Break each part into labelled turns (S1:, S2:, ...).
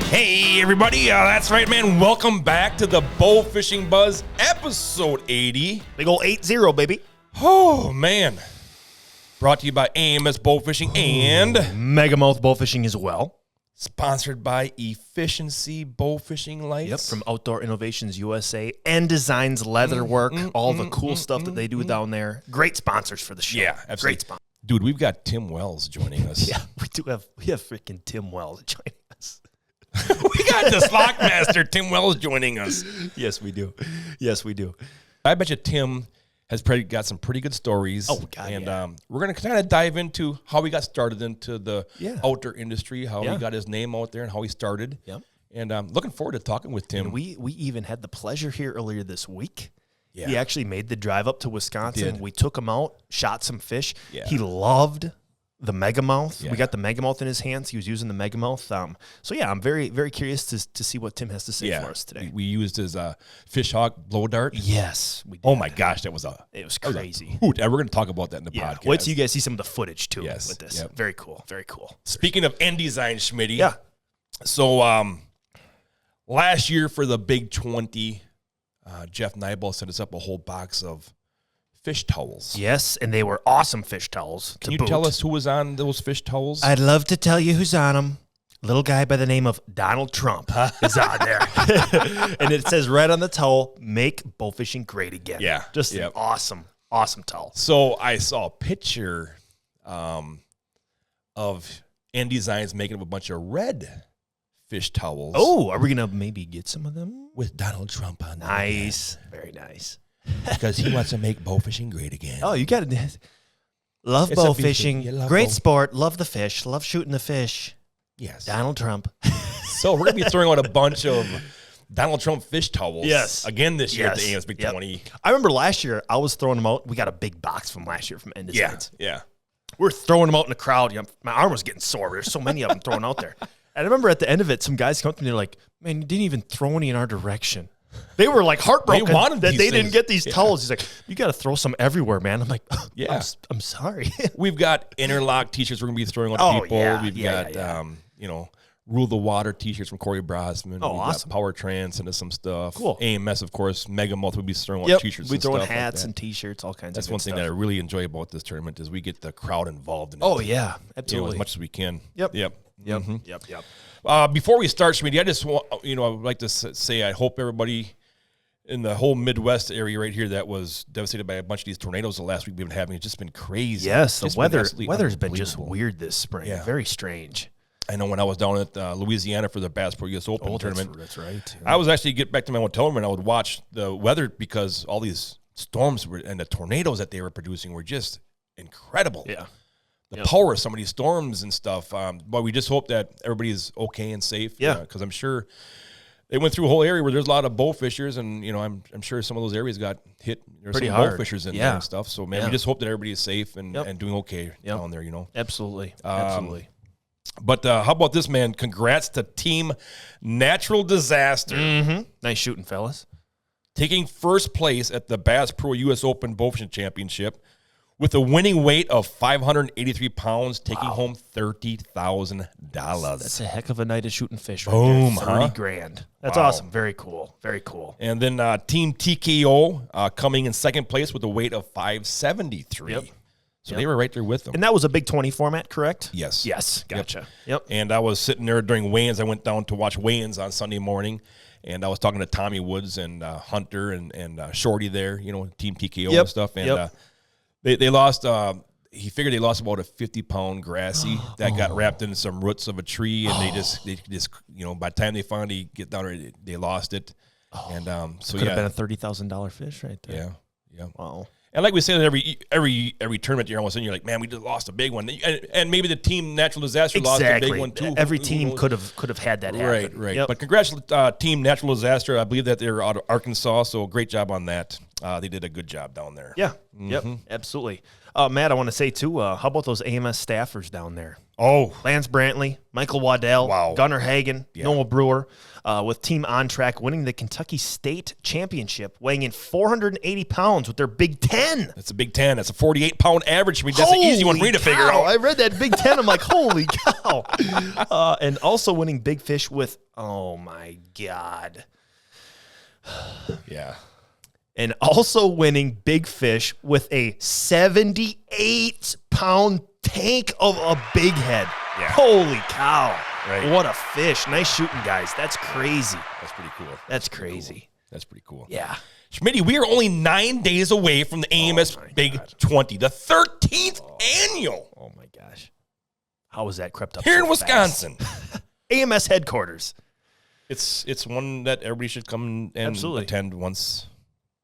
S1: Hey, everybody. That's right, man. Welcome back to the Bowfishing Buzz, episode 80.
S2: Big ol' 80, baby.
S1: Oh, man. Brought to you by AMS Bowfishing and
S2: Megamouth Bowfishing as well.
S1: sponsored by Efficiency Bowfishing Lights.
S2: Yep, from Outdoor Innovations USA and Designs Leatherwork. All the cool stuff that they do down there. Great sponsors for the show.
S1: Yeah, absolutely.
S2: Great sponsors.
S1: Dude, we've got Tim Wells joining us.
S2: Yeah, we have freaking Tim Wells joining us.
S1: We got the Slock Master, Tim Wells, joining us.
S2: Yes, we do. Yes, we do.
S1: I bet you Tim has probably got some pretty good stories.
S2: Oh, God,
S1: and
S2: yeah.
S1: We're going to kind of dive into how he got started into the outdoor industry, how he got his name out there, and how he started.
S2: Yep.
S1: And I'm looking forward to talking with Tim.
S2: And we even had the pleasure here earlier this week.
S1: Yeah.
S2: He actually made the drive up to Wisconsin.
S1: Did.
S2: We took him out, shot some fish.
S1: Yeah.
S2: He loved the Megamouth.
S1: Yeah.
S2: We got the Megamouth in his hands. He was using the Megamouth. So, yeah, I'm very, very curious to see what Tim has to say for us today.
S1: We used his fish hawk blow dart.
S2: Yes, we did.
S1: Oh, my gosh, it was
S2: crazy.
S1: hoot. And we're going to talk about that in the podcast.
S2: Wait till you guys see some of the footage, too,
S1: Yes.
S2: with this.
S1: Yep.
S2: Very cool. Very cool.
S1: Speaking of end design, Schmitty.
S2: Yeah.
S1: So last year for the Big 20, Jeff Nybal sent us up a whole box of fish towels.
S2: Yes, and they were awesome fish towels.
S1: Can you tell us who was on those fish towels?
S2: I'd love to tell you who's on them. Little guy by the name of Donald Trump is on there. And it says right on the towel, make bowfishing great again.
S1: Yeah.
S2: Just an awesome, awesome towel.
S1: So I saw a picture of End Designs making up a bunch of red fish towels.
S2: Oh, are we going to maybe get some of them?
S1: With Donald Trump on them.
S2: Nice. Very nice.
S1: Because he wants to make bowfishing great again.
S2: Oh, you got it. Love
S1: It's a big thing.
S2: bowfishing.
S1: You love
S2: Great
S1: bow.
S2: sport. Love the fish. Love shooting the fish.
S1: Yes.
S2: Donald Trump.
S1: So we're going to be throwing out a bunch of Donald Trump fish towels.
S2: Yes.
S1: Again this year at the
S2: Yes.
S1: AMS Big
S2: Yep.
S1: 20.
S2: I remember last year I was throwing them out. We got a big box from last year from End Designs.
S1: Yeah.
S2: We're throwing them out in the crowd. You know, my arm was getting sore. There's so many of them thrown out there. And I remember at the end of it, some guys come up to me, they're like, man, you didn't even throw any in our direction. They were like heartbroken
S1: They wanted
S2: that
S1: these
S2: they
S1: things.
S2: didn't get these towels. He's like, you got to throw some everywhere, man. I'm like,
S1: Yeah.
S2: I'm sorry.
S1: We've got interlock t-shirts we're going to be throwing out to
S2: Oh,
S1: people.
S2: yeah.
S1: We've
S2: Yeah,
S1: got, Rule the Water t-shirts from Corey Brosman.
S2: Oh,
S1: We've
S2: awesome.
S1: got Power Trans into some stuff.
S2: Cool.
S1: AMS, of course. Megamouth will be throwing out
S2: Yep.
S1: t-shirts
S2: We
S1: and
S2: throwing
S1: stuff
S2: hats
S1: like that.
S2: and T-shirts, all kinds
S1: That's
S2: of
S1: one
S2: good
S1: thing
S2: stuff.
S1: that I really enjoy about this tournament is we get the crowd involved in it.
S2: Oh, yeah.
S1: As
S2: Absolutely.
S1: much as we can.
S2: Yep.
S1: Yep.
S2: Yep.
S1: Mhm.
S2: Yep.
S1: Before we start, Schmitty, I just want, I would like to say I hope everybody in the whole Midwest area right here that was devastated by a bunch of these tornadoes the last week we've been having, it's just been crazy.
S2: Yes, the
S1: It's been absolutely
S2: weather's been just
S1: unbelievable.
S2: weird this spring.
S1: Yeah.
S2: Very strange.
S1: I know when I was down at Louisiana for the Bass Pro US Open tournament,
S2: That's right.
S1: I was actually get back to my hotel room and I would watch the weather because all these storms were, and the tornadoes that they were producing were just incredible.
S2: Yeah.
S1: The power of some of these storms and stuff. But we just hope that everybody's okay and safe.
S2: Yeah.
S1: Because I'm sure they went through a whole area where there's a lot of bow fishers, and I'm sure some of those areas got hit. There's
S2: Pretty
S1: some
S2: hard.
S1: bow fishers in
S2: Yeah.
S1: there and stuff. So man, we
S2: Yeah.
S1: just hope that everybody is safe and doing okay
S2: Yep.
S1: down there.
S2: Absolutely. Absolutely.
S1: But how about this, man? Congrats to Team Natural Disaster.
S2: Mm-hmm. Nice shooting, fellas.
S1: Taking first place at the Bass Pro US Open Bowfishing Championship with a winning weight of 583 pounds, taking home $30,000.
S2: That's a heck of a night of shooting fish.
S1: Boom,
S2: right there. 30
S1: huh?
S2: grand. That's
S1: Wow.
S2: awesome. Very cool. Very cool.
S1: And then Team TKO coming in second place with a weight of 573.
S2: Yep.
S1: So they were right there with them.
S2: And that was a big 20 format, correct?
S1: Yes.
S2: Yes. Gotcha. Yep.
S1: And I was sitting there during weigh-ins. I went down to watch weigh-ins on Sunday morning, and I was talking to Tommy Woods and Hunter and Shorty there, Team TKO
S2: Yep.
S1: and stuff. And
S2: Yep.
S1: they lost. He figured they lost about a 50-pound grassy that got wrapped in some roots of a tree, and they just by the time they finally get down there, they lost it. And so
S2: Could have been a $30,000 fish right there.
S1: yeah, yeah.
S2: Wow.
S1: And like we say, that every tournament, all of a sudden you're like, man, we just lost a big one, and maybe the Team Natural Disaster lost a big one too.
S2: Every
S1: Who
S2: team
S1: knows?
S2: could have had that happen.
S1: Right.
S2: Yep.
S1: But congrats, Team Natural Disaster. I believe that they're out of Arkansas, so great job on that. They did a good job down there.
S2: Yeah. Yep. Absolutely. Matt, I want to say too. How about those AMS staffers down there?
S1: Oh,
S2: Lance Brantley, Michael Waddell,
S1: Wow.
S2: Gunnar Hagen, Noah Brewer, with Team On Track winning the Kentucky State Championship, weighing in 480 pounds with their Big Ten.
S1: that's a Big Ten. That's a 48-pound average. I mean, that's an easy one for me to figure
S2: cow.
S1: out.
S2: I read that Big Ten. I'm like, holy cow. And also winning Big Fish with, oh my God.
S1: Yeah.
S2: And also winning Big Fish with a 78-pound tank of a big head.
S1: Yeah.
S2: Holy cow.
S1: Right.
S2: What a fish. Nice shooting, guys. That's crazy.
S1: That's pretty cool.
S2: That's crazy.
S1: That's pretty cool.
S2: Yeah.
S1: Schmitty, we are only 9 days away from the AMS
S2: my
S1: Big
S2: God.
S1: 20, the 13th annual
S2: Oh, my gosh. How was that crept up
S1: here
S2: so
S1: in Wisconsin.
S2: fast? AMS headquarters.
S1: It's one that everybody should come and
S2: Absolutely.
S1: attend once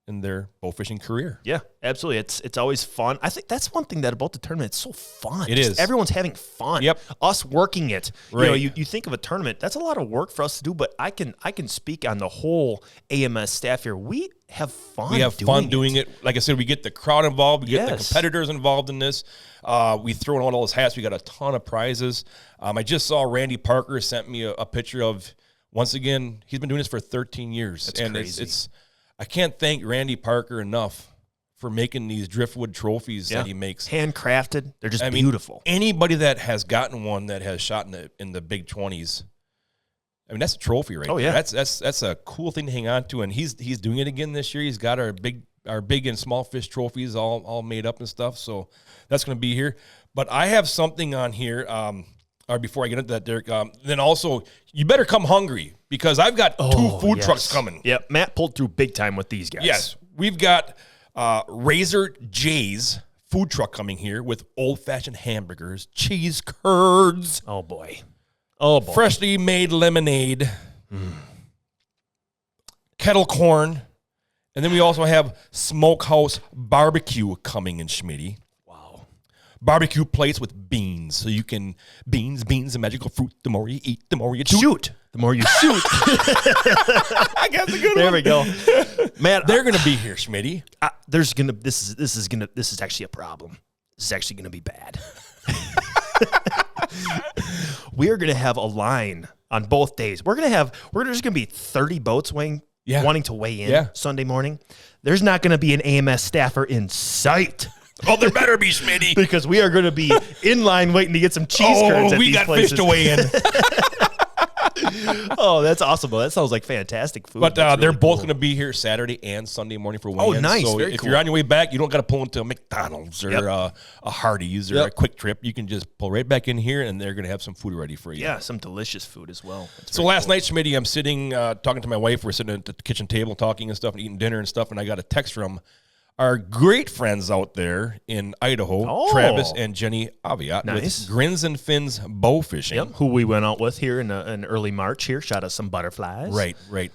S1: in their bowfishing career.
S2: Yeah, absolutely. It's always fun. I think that's one thing that about the tournament. It's so fun.
S1: It
S2: Just
S1: is.
S2: Everyone's having fun.
S1: Yep.
S2: Us working it.
S1: Right.
S2: You think of a tournament. That's a lot of work for us to do. But I can speak on the whole AMS staff here. We have fun.
S1: We have fun doing it. Like I said, we get the crowd involved. We get the
S2: Yes.
S1: competitors involved in this. We throw in all those hats. We got a ton of prizes. I just saw Randy Parker sent me a picture of, once again, he's been doing this for 13 years.
S2: That's
S1: and
S2: crazy.
S1: It's I can't thank Randy Parker enough for making these driftwood trophies that he makes.
S2: Handcrafted. They're just
S1: I mean,
S2: beautiful.
S1: Anybody that has gotten one that has shot in the Big 20s, I mean, that's a trophy right
S2: Oh,
S1: there.
S2: yeah.
S1: That's a cool thing to hang on to, and he's doing it again this year. He's got our big and small fish trophies all made up and stuff, so that's going to be here. But I have something on here, or before I get into that, Derek, then also, you better come hungry, because I've got 2 food trucks coming.
S2: Yep. Matt pulled through big time with these guys.
S1: Yes, we've got Razor J's food truck coming here with old-fashioned hamburgers, cheese curds,
S2: Oh, boy. Oh, boy.
S1: freshly made lemonade, kettle corn, and then we also have Smokehouse Barbecue coming in, Schmitty.
S2: Wow.
S1: Barbecue plates with beans, so you can beans, a magical fruit. The more you eat, the more you
S2: Shoot. The more you shoot.
S1: I got the good
S2: There
S1: one.
S2: we go. Man,
S1: They're gonna be here, Schmitty.
S2: this is actually a problem. This is actually gonna be bad. We are gonna have a line on both days. There's gonna be 30 boats wanting to weigh in Sunday morning. There's not gonna be an AMS staffer in sight.
S1: Oh, there better be, Schmitty.
S2: Because we are going to be in line waiting to get some cheese curds at
S1: we
S2: these
S1: got
S2: places.
S1: fish to weigh in.
S2: Oh, that's awesome. Well, that sounds like fantastic food.
S1: But
S2: That's
S1: they're
S2: really
S1: both
S2: cool.
S1: going to be here Saturday and Sunday morning for weigh-in.
S2: Oh, nice.
S1: So
S2: Very
S1: if
S2: cool.
S1: you're on your way back, you don't got to pull into a McDonald's or
S2: Yep.
S1: a Hardee's or
S2: Yep.
S1: a Quick Trip. You can just pull right back in here, and they're going to have some food ready for you.
S2: Yeah, some delicious food as well. That's
S1: So
S2: very
S1: last night, Schmitty, I'm sitting talking to my wife. We're sitting at the kitchen table talking and stuff and eating dinner and stuff, and I got a text from our great friends out there in Idaho,
S2: Oh.
S1: Travis and Jenny Aviat,
S2: Nice.
S1: with Grins and Fins Bowfishing.
S2: Yep, who we went out with here in early March here, shot us some butterflies.
S1: Right.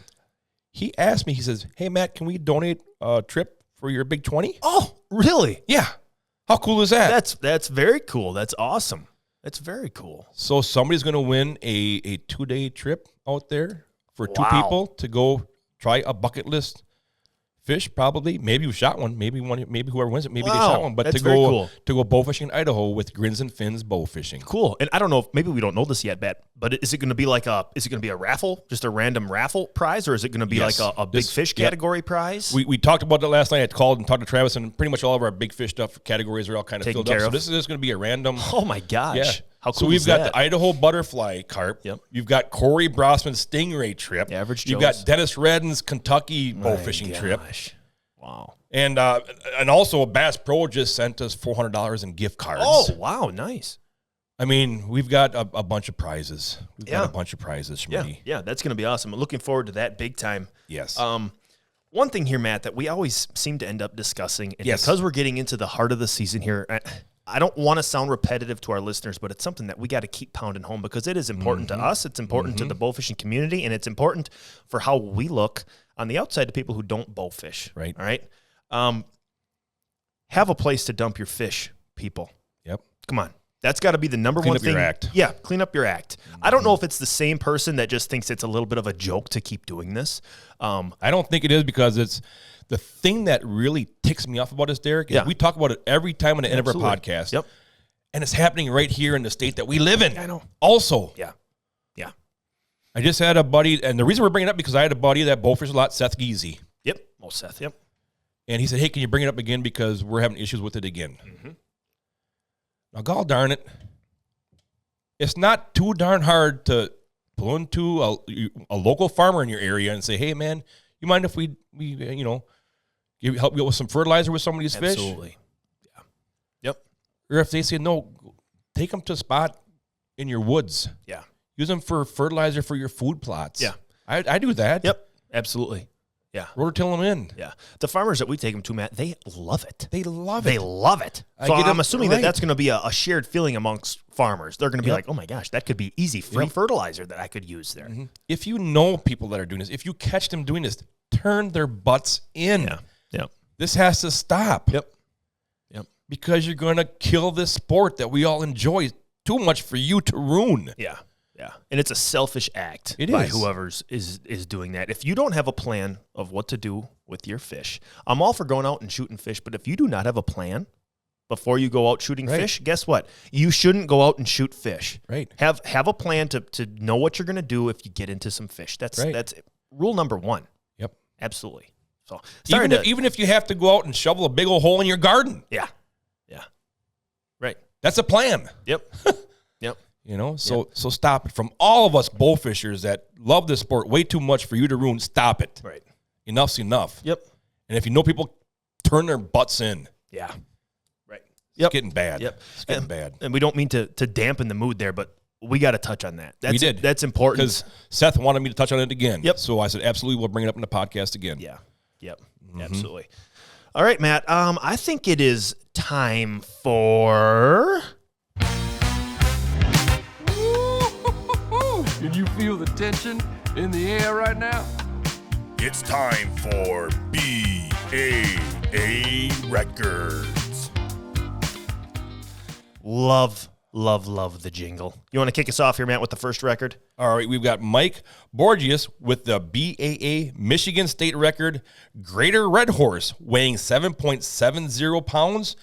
S1: He asked me, he says, "Hey, Matt, can we donate a trip for your Big 20?
S2: Oh, really?
S1: Yeah. How cool is that?
S2: That's very cool. That's awesome. That's very cool.
S1: So somebody's going to win a 2-day trip out there for 2
S2: Wow.
S1: people to go try a bucket list fish, probably. Maybe you shot one. Maybe whoever wins it, maybe they
S2: Wow,
S1: shot one. But
S2: that's
S1: to
S2: very
S1: go
S2: cool.
S1: to go bowfishing in Idaho with Grins and Fins Bowfishing.
S2: Cool. And I don't know if maybe we don't know this yet, but is it going to be a raffle, just a random raffle prize, or is it going to be
S1: Yes.
S2: like a big
S1: This-
S2: fish
S1: yep.
S2: category prize?
S1: We talked about that last night. I called and talked to Travis, and pretty much all of our big fish stuff categories are all kind of
S2: Taken
S1: filled
S2: care
S1: up. So
S2: of.
S1: this is just going to be a random.
S2: Oh my gosh.
S1: Yeah.
S2: How cool
S1: So we've
S2: is
S1: got
S2: that?
S1: the Idaho butterfly carp.
S2: Yep.
S1: You've got Corey Brosman's stingray trip.
S2: Average
S1: You've
S2: Joe's.
S1: got Dennis Redden's Kentucky
S2: My
S1: bowfishing trip.
S2: gosh. Wow.
S1: And also Bass Pro just sent us $400 in gift cards.
S2: Oh, wow. Nice.
S1: I mean, we've got a bunch of prizes. We've
S2: Yeah.
S1: got a bunch of prizes,
S2: Yeah.
S1: Schmitty.
S2: Yeah. That's going to be awesome. I'm looking forward to that big time.
S1: Yes.
S2: One thing here, Matt, that we always seem to end up discussing, and
S1: Yes.
S2: because we're getting into the heart of the season here, I don't want to sound repetitive to our listeners, but it's something that we got to keep pounding home because it is important to us. It's important to the bowfishing community, and it's important for how we look on the outside to people who don't bowfish.
S1: Right.
S2: All right. Have a place to dump your fish, people.
S1: Yep.
S2: Come on. That's got to be the number
S1: Clean
S2: one
S1: up
S2: thing.
S1: your act.
S2: Yeah, clean up your act. I don't know if it's the same person that just thinks it's a little bit of a joke to keep doing this.
S1: I don't think it is, because The thing that really ticks me off about this, Derek, is we talk about it every time in the end of our podcast.
S2: Yep.
S1: And it's happening right here in the state that we live in.
S2: I know.
S1: Also.
S2: Yeah. Yeah.
S1: I just had a buddy, and the reason we're bringing it up because I had a buddy that bowfishes a lot, Seth Geezy.
S2: Yep. Oh, Seth, yep.
S1: And he said, hey, can you bring it up again because we're having issues with it again. Now, gall darn it. It's not too darn hard to pull into a local farmer in your area and say, hey, man, you mind if we help you with some fertilizer with some of these fish?
S2: Absolutely. Yeah. Yep.
S1: Or if they say, no, take them to a spot in your woods.
S2: Yeah.
S1: Use them for fertilizer for your food plots.
S2: Yeah.
S1: I do that.
S2: Yep. Absolutely. Yeah.
S1: Rototill them in.
S2: Yeah. The farmers that we take them to, Matt, they love it.
S1: They love it.
S2: They love it. So I'm assuming that that's going to be a shared feeling amongst farmers. They're going to be like, oh my gosh, that could be easy free fertilizer that I could use there.
S1: If you know people that are doing this, if you catch them doing this, turn their butts in.
S2: Yeah. Yep.
S1: This has to stop.
S2: Yep.
S1: Because you're going to kill this sport that we all enjoy too much for you to ruin.
S2: Yeah. Yeah. And it's a selfish act
S1: by
S2: whoever's is doing that. If you don't have a plan of what to do with your fish, I'm all for going out and shooting fish, but if you do not have a plan before you go out shooting fish, guess what? You shouldn't go out and shoot fish.
S1: Right.
S2: Have a plan to know what you're going to do if you get into some fish. That's rule number one.
S1: Yep.
S2: Absolutely. So
S1: even if you have to go out and shovel a big old hole in your garden.
S2: Yeah. Yeah. Right.
S1: That's a plan.
S2: Yep. Yep.
S1: So stop it. From all of us bowfishers that love this sport way too much for you to ruin, stop it.
S2: Right.
S1: Enough's enough.
S2: Yep.
S1: And if you know people turn their butts in.
S2: Yeah. Right.
S1: It's getting bad.
S2: Yep.
S1: It's getting bad.
S2: And we don't mean to dampen the mood there, but we got to touch on that.
S1: We did.
S2: That's important.
S1: Because Seth wanted me to touch on it again.
S2: Yep.
S1: So I said, absolutely, we'll bring it up in the podcast again.
S2: Yeah. Yep. Absolutely. All right, Matt. I think it is time for...
S3: Can you feel the tension in the air right now?
S4: It's time for B.A.A. Records.
S2: Love the jingle. You want to kick us off here, Matt, with the first record?
S1: All right, we've got Mike Borgias with the BAA Michigan State record, Greater Red Horse, weighing 7.70 pounds,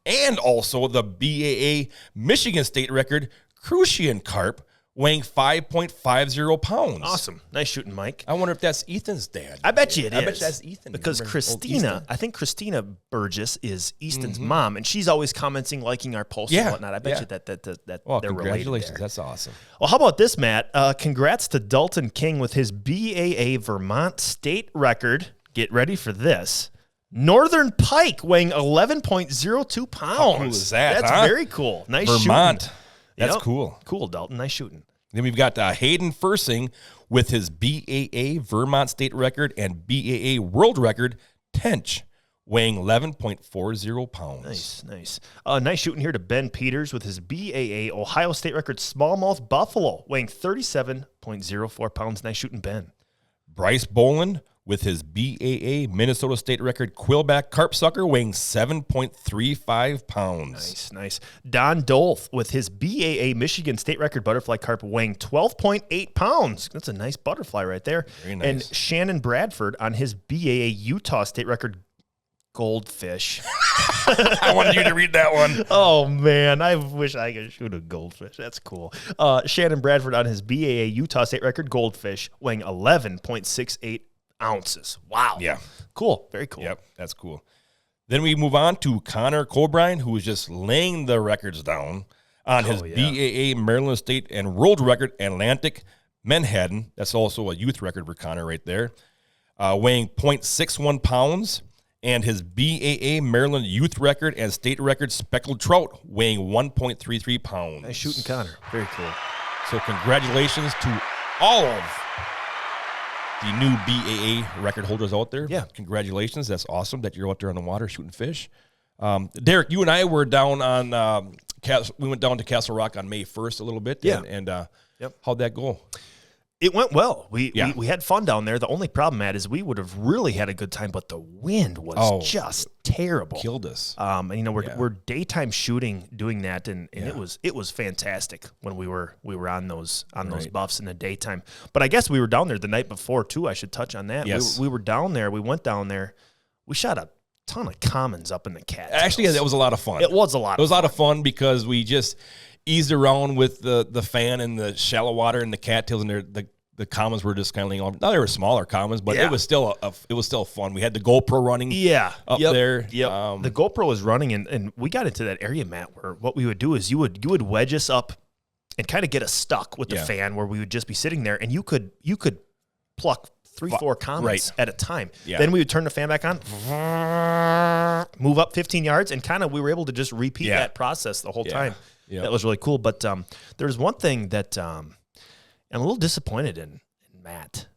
S1: and also the BAA Michigan State record, Crucian Carp, weighing 5.50 pounds.
S2: Awesome. Nice shooting, Mike.
S1: I wonder if that's Ethan's dad.
S2: I bet you it is.
S1: I bet that's Ethan.
S2: Because Christina, I think Christina Burgess is Easton's mom, and she's always commenting, liking our posts and whatnot. I bet you that
S1: well,
S2: they're
S1: congratulations.
S2: related there.
S1: That's awesome.
S2: Well, how about this, Matt? Congrats to Dalton King with his BAA Vermont State record. Get ready for this. Northern Pike weighing 11.02 pounds.
S1: How cool is that,
S2: That's very cool. Nice
S1: Vermont.
S2: shooting.
S1: That's cool.
S2: Cool, Dalton. Nice shooting.
S1: Then we've got Hayden Fursing with his BAA Vermont State record and BAA World record, Tench, weighing 11.40 pounds.
S2: Nice. Nice shooting here to Ben Peters with his BAA Ohio State record, Smallmouth Buffalo, weighing 37.04 pounds. Nice shooting, Ben.
S1: Bryce Boland with his BAA Minnesota State record, Quillback Carpsucker, weighing 7.35 pounds.
S2: Nice. Don Dolph with his BAA Michigan State record, Butterfly Carp, weighing 12.8 pounds. That's a nice butterfly right there.
S1: Very nice.
S2: And Shannon Bradford on his BAA Utah State record, Goldfish.
S1: I wanted you to read that one.
S2: Oh, man. I wish I could shoot a goldfish. That's cool. Shannon Bradford on his BAA Utah State record, Goldfish, weighing 11.68 ounces. Wow.
S1: Yeah.
S2: Cool. Very cool.
S1: Yep, that's cool. Then we move on to Connor Cobrine, who is just laying the records down on his BAA Maryland State and World record, Atlantic Menhaden. That's also a youth record for Connor right there, weighing 0.61 pounds. And his BAA Maryland youth record and state record, Speckled Trout, weighing 1.33 pounds.
S2: Nice shooting, Connor. Very cool.
S1: So congratulations to all of the new BAA record holders out there.
S2: Yeah.
S1: Congratulations. That's awesome that you're out there on the water shooting fish. Derek, you and I were down on we went down to Castle Rock on May 1st a little bit.
S2: Yeah.
S1: And how'd that go?
S2: It went well. We had fun down there. The only problem, Matt, is we would have really had a good time, but the wind was just terrible.
S1: Killed us.
S2: And you know we're daytime shooting doing that, and it was fantastic when we were on those buffs in the daytime. But I guess we were down there the night before too. I should touch on that.
S1: Yes.
S2: We were down there. We went down there. we shot a ton of commons up in the cat.
S1: Actually, that was a lot of fun.
S2: It was a lot.
S1: It was a lot of fun because we just eased around with the fan and the shallow water and the cattails, and the commons were just kind of laying on. Now they were smaller commons, but it was still fun. We had the GoPro running. up there.
S2: Yep. The GoPro was running, and we got into that area, Matt, where what we would do is you would wedge us up and kind of get us stuck with the fan, where we would just be sitting there, and you could pluck 3-4 commons at a time. Yeah. Then we would turn the fan back on, move up 15 yards, and kind of we were able to just repeat that process the whole time. Yep. That was really cool. But there's one thing that I'm a little disappointed in Matt.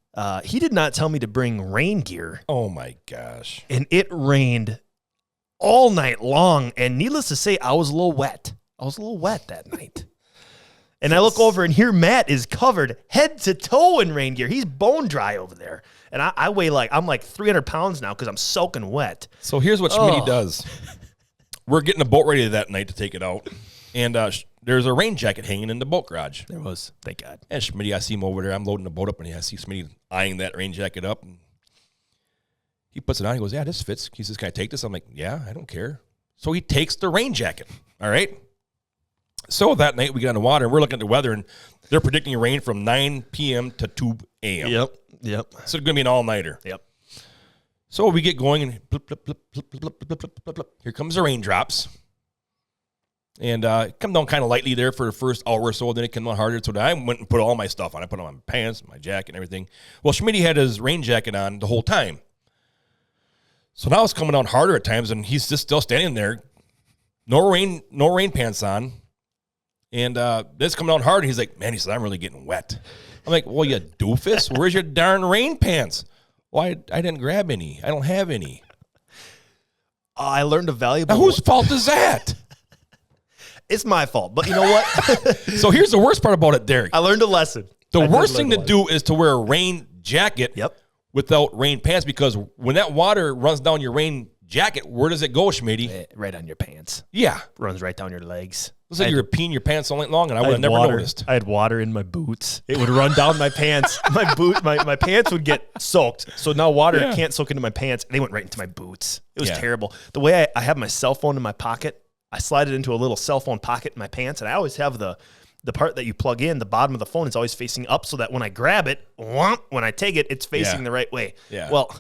S2: He did not tell me to bring rain gear.
S1: Oh, my gosh.
S2: And it rained all night long. And needless to say, I was a little wet. I was a little wet that night. And I look over, and here Matt is covered head to toe in rain gear. He's bone dry over there. And I weigh I'm like 300 pounds now because I'm soaking wet.
S1: So here's what Schmitty does. We're getting a boat ready that night to take it out. And there's a rain jacket hanging in the boat garage.
S2: There was, thank God.
S1: And Schmitty, I see him over there. I'm loading the boat up, and I see Schmitty eyeing that rain jacket up. And he puts it on. He goes, yeah, this fits. He says, can I take this? I'm like, yeah, I don't care. So he takes the rain jacket. All right. So that night we get on the water, and we're looking at the weather, and they're predicting rain from 9 p.m. to 2 a.m.
S2: Yep.
S1: So it's going to be an all-nighter.
S2: Yep.
S1: So we get going, and blip, blip, blip, blip, blip, blip, blip, blip, blip, blip. Here comes the raindrops. And it come down kind of lightly there for the first hour or so. Then it came down harder. So I went and put all my stuff on. I put on my pants, my jacket, and everything. Well, Schmitty had his rain jacket on the whole time. So now it's coming down harder at times, and he's just still standing there. No rain pants on. And this coming down hard, and he's like, man, he said, I'm really getting wet. I'm like, well, you doofus, where's your darn rain pants? Well, I didn't grab any. I don't have any.
S2: I learned a valuable...
S1: Now, whose fault is that?
S2: It's my fault, but you know what?
S1: So here's the worst part about it, Derek.
S2: I learned a lesson.
S1: The worst thing to do is to wear a rain jacket without rain pants, because when that water runs down your rain jacket, where does it go, Schmitty?
S2: Right on your pants.
S1: Yeah.
S2: Runs right down your legs.
S1: Looks like you were peeing your pants all night long, and I would have never noticed.
S2: I had water in my boots. It would run down my pants. My pants would get soaked. So now water can't soak into my pants. They went right into my boots. It was terrible. The way I have my cell phone in my pocket, I slide it into a little cell phone pocket in my pants, and I always have the part that you plug in, the bottom of the phone is always facing up, so that when I grab it, when I take it, it's facing the right way. Yeah. Well,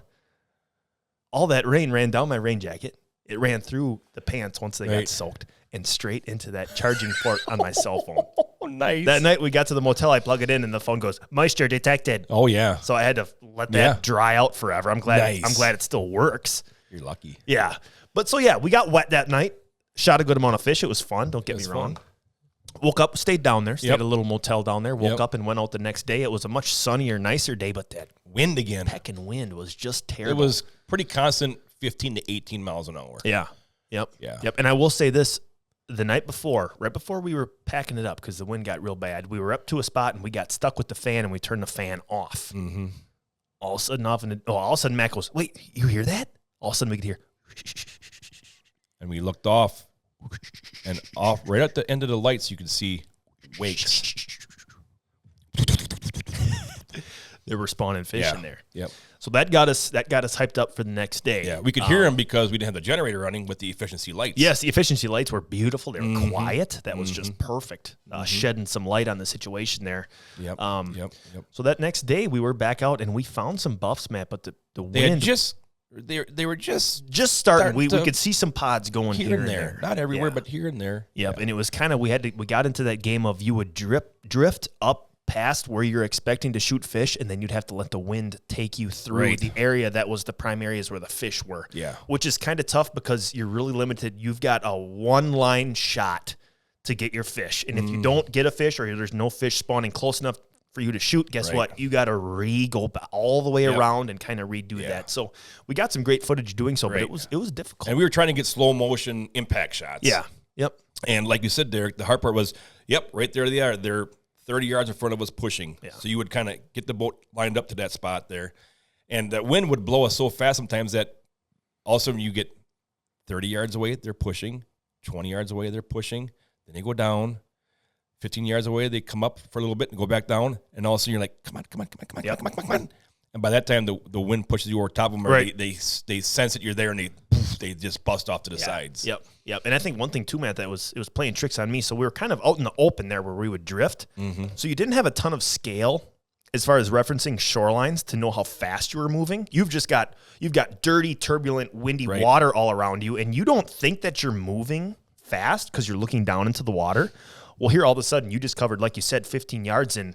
S2: all that rain ran down my rain jacket. It ran through the pants once they got soaked, and straight into that charging port on my cell phone.
S1: Oh, nice.
S2: That night we got to the motel, I plug it in, and the phone goes, moisture detected.
S1: Oh, yeah.
S2: So I had to let that dry out forever. I'm glad it still works.
S1: You're lucky.
S2: Yeah. But so, we got wet that night. Shot a good amount of fish. It was fun. Don't get me wrong. Woke up, stayed down there, stayed at a little motel down there, woke up and went out the next day. It was a much sunnier, nicer day, but that
S1: wind again.
S2: Heckin' wind was just terrible.
S1: It was pretty constant, 15 to 18 miles an hour.
S2: Yeah. Yep. And I will say this, the night before, right before we were packing it up, because the wind got real bad, we were up to a spot and we got stuck with the fan, and we turned the fan off.
S1: Mm-hmm.
S2: All of a sudden Matt goes, wait, you hear that? All of a sudden we could hear.
S1: And we looked off, and off right at the end of the lights, you could see wakes.
S2: They were spawning fish in there.
S1: Yep.
S2: So that got us hyped up for the next day.
S1: Yeah, we could hear them because we didn't have the generator running with the efficiency lights.
S2: Yes, the efficiency lights were beautiful. They were quiet. That was just perfect. Shedding some light on the situation there.
S1: Yep.
S2: So that next day we were back out, and we found some buffs, Matt, but the wind
S1: they were just
S2: starting. We could see some pods going here and there.
S1: Not everywhere, but here and there.
S2: Yep. And it was kind of we got into that game of you would drift up past where you're expecting to shoot fish, and then you'd have to let the wind take you through the area that was the prime areas where the fish were. Yeah. Which is kind of tough because you're really limited. You've got a one-line shot to get your fish. And if you don't get a fish, or there's no fish spawning close enough for you to shoot, guess what? You got to go all the way around and kind of redo that. So we got some great footage doing so, but it was difficult.
S1: And we were trying to get slow motion impact shots.
S2: Yeah. Yep.
S1: And like you said, Derek, the hard part was, right there they are. They're 30 yards in front of us pushing. Yeah. So you would kind of get the boat lined up to that spot there. And that wind would blow us so fast sometimes that all of a sudden you get 30 yards away, they're pushing. 20 yards away, they're pushing. Then they go down. 15 yards away, they come up for a little bit and go back down. And all of a sudden you're like, come on. And by that time, the wind pushes you over top of them. Or
S2: Right.
S1: they sense that you're there, and they just bust off to the sides.
S2: Yep. And I think one thing too, Matt, it was playing tricks on me. So we were kind of out in the open there where we would drift. So you didn't have a ton of scale as far as referencing shorelines to know how fast you were moving. You've got dirty, turbulent, windy water all around you, and you don't think that you're moving fast because you're looking down into the water. Well, here all of a sudden you just covered, like you said, 15 yards in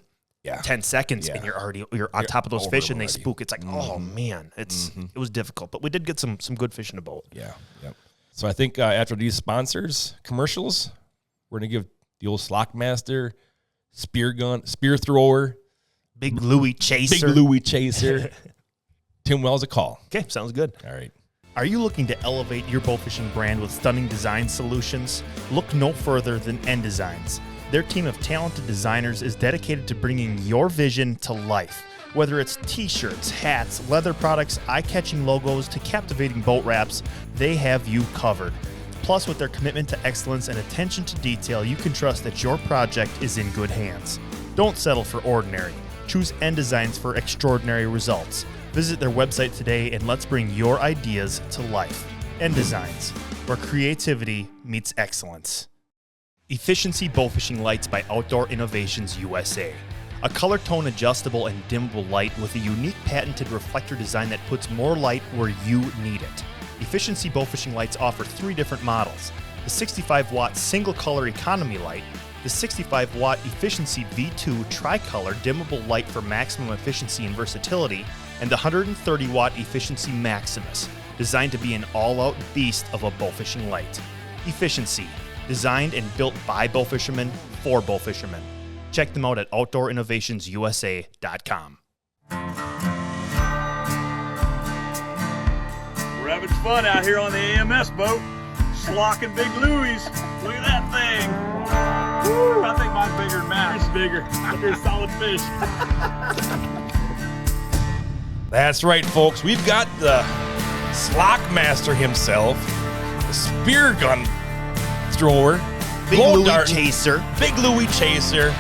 S2: 10 seconds, and you're on top of those fish, and they spook. It's like, oh man, it was difficult, but we did get some good fish in the boat.
S1: Yeah. Yep. So I think after these sponsors commercials, we're gonna give the old Slock Master, spear thrower,
S2: Big Louie Chaser,
S1: Tim Wells a call.
S2: Okay, sounds good.
S1: All right.
S2: Are you looking to elevate your bowfishing brand with stunning design solutions? Look no further than End Designs. Their team of talented designers is dedicated to bringing your vision to life. Whether it's t-shirts, hats, leather products, eye-catching logos, to captivating boat wraps, they have you covered. Plus, with their commitment to excellence and attention to detail, you can trust that your project is in good hands. Don't settle for ordinary. Choose End Designs for extraordinary results. Visit their website today and let's bring your ideas to life. End Designs, where creativity meets excellence. Efficiency Bowfishing Lights by Outdoor Innovations USA. A color tone adjustable and dimmable light with a unique patented reflector design that puts more light where you need it. Efficiency Bowfishing Lights offer 3 different models: the 65-watt single color economy light, the 65-watt Efficiency V2 tricolor dimmable light for maximum efficiency and versatility, and the 130-watt Efficiency Maximus, designed to be an all-out beast of a bowfishing light. Efficiency, designed and built by bowfishermen for bowfishermen. Check them out at OutdoorInnovationsUSA.com.
S5: We're having fun out here on the AMS boat, slocking Big Louie's. Look at that thing. Woo, I think mine's bigger than Matt. It's bigger. You're a solid fish.
S1: That's right, folks. We've got the Slock Master himself, the spear gun thrower,
S2: Big Louie Chaser.
S1: Big Louie Chaser.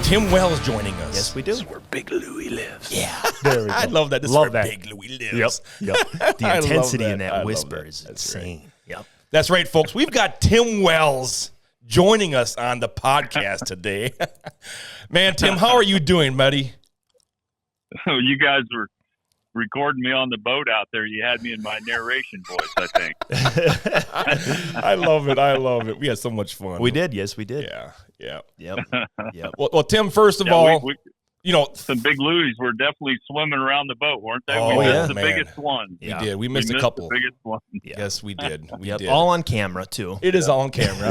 S1: Tim Wells joining us.
S2: Yes, we do.
S1: This is where Big Louie lives.
S2: Yeah. There we go.
S1: I love that. This
S2: Love
S1: is where
S2: that.
S1: Big Louie lives.
S2: Yep. The
S1: I love
S2: intensity in
S1: that. I
S2: that
S1: love
S2: whisper
S1: that.
S2: is
S1: That's
S2: insane.
S1: right.
S2: Yep.
S1: That's right, folks. We've got Tim Wells joining us on the podcast today. Man, Tim, how are you doing, buddy?
S5: Oh, you guys were recording me on the boat out there. You had me in my narration voice, I think.
S1: I love it. I love it. We had so much fun.
S2: We did. Yes, we did.
S1: Yeah.
S2: Yep.
S1: Well, Tim, first of all,
S5: some Big Louis were definitely swimming around the boat, weren't they?
S1: Oh,
S5: we
S1: yeah,
S5: missed the
S1: man.
S5: biggest one.
S1: We did. We missed a couple.
S5: The biggest one.
S2: Yeah.
S1: Yes, we did. We did.
S2: All on camera, too.
S1: It is all on camera.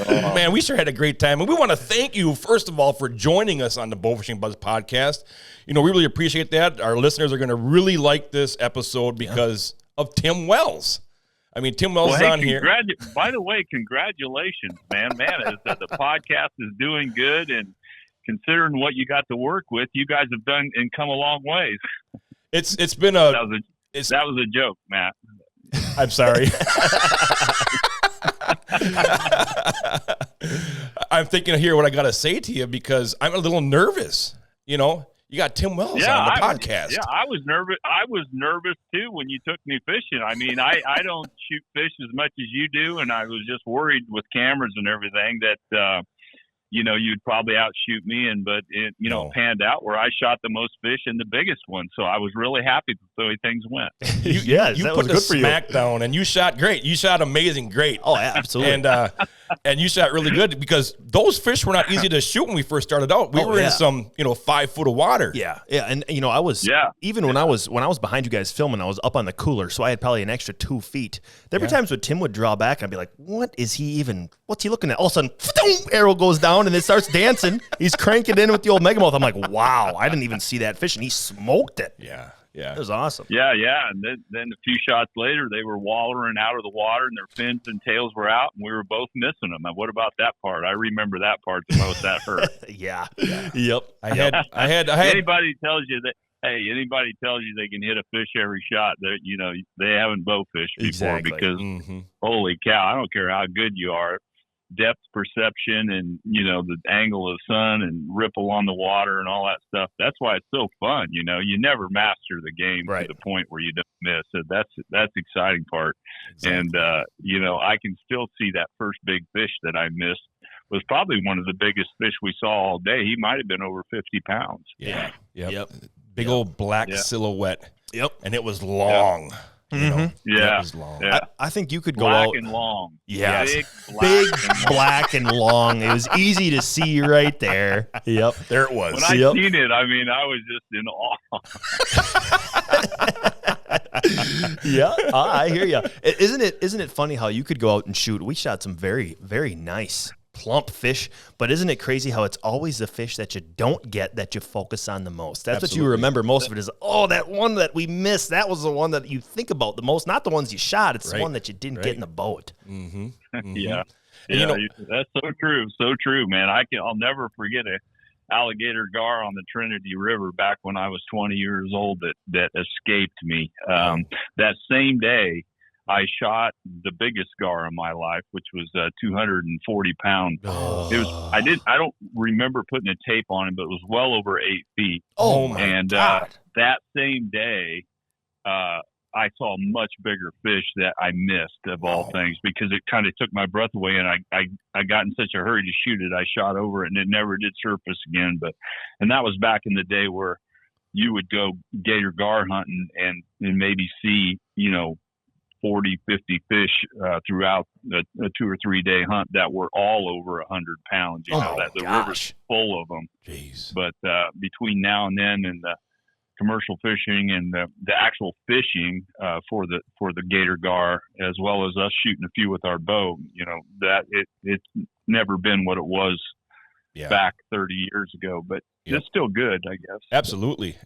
S1: Man, we sure had a great time. And we want to thank you, first of all, for joining us on the Bowfishing Buzz podcast. We really appreciate that. Our listeners are going to really like this episode because of Tim Wells. I mean, Tim Wells is on here.
S5: By the way, congratulations, man. The podcast is doing good, and considering what you got to work with, you guys have done and come a long ways.
S1: It's been a
S5: that was a joke, Matt.
S1: I'm sorry. I'm thinking here what I got to say to you because I'm a little nervous. You got Tim Wells on the podcast.
S5: I was nervous. I was nervous too when you took me fishing. I mean, I don't shoot fish as much as you do, and I was just worried with cameras and everything that you'd probably outshoot me, but it panned out where I shot the most fish and the biggest one. So I was really happy with the way things went.
S1: You put the smack down, and you shot great. You shot amazing, great.
S2: Oh, absolutely.
S1: And you shot really good because those fish were not easy to shoot when we first started out. We were in some 5 foot of water.
S2: Yeah, and I was even when I was behind you guys filming, I was up on the cooler, so I had probably an extra 2 feet. There were times when Tim would draw back, I'd be like, "What's he looking at?" All of a sudden, arrow goes down and it starts dancing. He's cranking in with the old megamouth. I'm like, "Wow, I didn't even see that fish," and he smoked it.
S1: Yeah.
S2: It was awesome.
S5: Yeah, and then a few shots later, they were wallering out of the water, and their fins and tails were out, and we were both missing them. And what about that part? I remember that part the most. That hurt.
S2: Yeah.
S1: Yep. I had.
S5: Anybody tells you that. Hey, anybody tells you they can hit a fish every shot, that they haven't bow fished before.
S2: Exactly.
S5: Because holy cow, I don't care how good you are. depth perception and, the angle of the sun and ripple on the water and all that stuff. That's why it's so fun. You never master the game to the point where you don't miss. So that's the exciting part. Exactly. And, I can still see that first big fish that I missed was probably one of the biggest fish we saw all day. He might have been over 50 pounds.
S1: Yeah. Yep. Big old black silhouette.
S2: Yep.
S1: And it was long.
S2: Yep.
S1: It
S5: Yeah.
S1: was long.
S5: Yeah.
S2: I think you could go
S5: Black
S2: out.
S5: and long.
S2: Yeah.
S5: Big,
S2: black and long. It was easy to see right there. Yep.
S1: There it was.
S5: When I seen it, I was just in awe.
S2: Yeah, I hear you. Isn't it funny how you could go out and shoot? We shot some very, very nice plump fish, but isn't it crazy how it's always the fish that you don't get that you focus on the most? That's Absolutely. What you remember most of it is, that one that we missed, that was the one that you think about the most, not the ones you shot. It's the one that you didn't get in the boat.
S1: Mm-hmm. Mm-hmm.
S5: Yeah.
S1: And
S5: that's so true. So true, man. I'll never forget a alligator gar on the Trinity River back when I was 20 years old that escaped me. That same day, I shot the biggest gar in my life, which was 240 pounds.
S1: Oh.
S5: It was. I don't remember putting a tape on it, but it was well over 8 feet.
S1: Oh my God!
S5: That same day, I saw a much bigger fish that I missed of all things because it kind of took my breath away, and I got in such a hurry to shoot it. I shot over it, and it never did surface again. And that was back in the day where you would go gator gar hunting and maybe see 40, 50 fish throughout a 2 or 3 day hunt that were all over 100 pounds. The river's full of them.
S1: Jeez.
S5: But between now and then, and the commercial fishing and the actual fishing for the gator gar, as well as us shooting a few with our bow, that it's never been what it was back 30 years ago. But it's still good, I guess.
S1: Absolutely.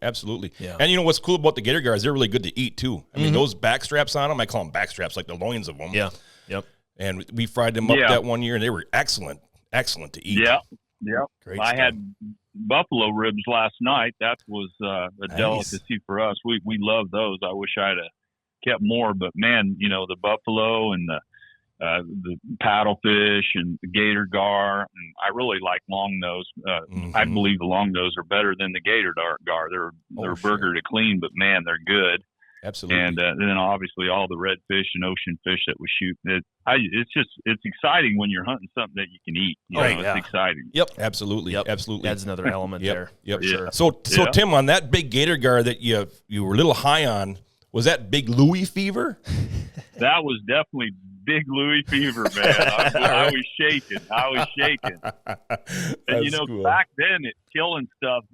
S1: Yeah. And what's cool about the gator gar is they're really good to eat too. I mean, those back straps on them, I call them back straps, like the loins of them.
S2: Yeah. Yep.
S1: And we fried them up that one year, and they were excellent to eat.
S5: Yeah. Yeah.
S1: Great
S5: I
S1: stuff.
S5: had buffalo ribs last night. That was a delicacy for us. We love those. I wish I'd have kept more, but man, the buffalo and the paddlefish and the gator gar, and I really like long nose. I believe the long nose are better than the gator gar. They're burger to clean, but man, they're good.
S1: Absolutely.
S5: And then obviously all the redfish and ocean fish that we shoot. It's exciting when you're hunting something that you can eat. It's exciting.
S1: Yep. Absolutely.
S2: Yep.
S1: Absolutely.
S2: That's another element there.
S1: Yep.
S2: For sure.
S1: So Tim, on that big gator gar that you were a little high on, was that Big Louie fever?
S5: That was definitely Big Louie fever, man. I was shaking. And
S1: cool.
S5: Back then, killing stuff,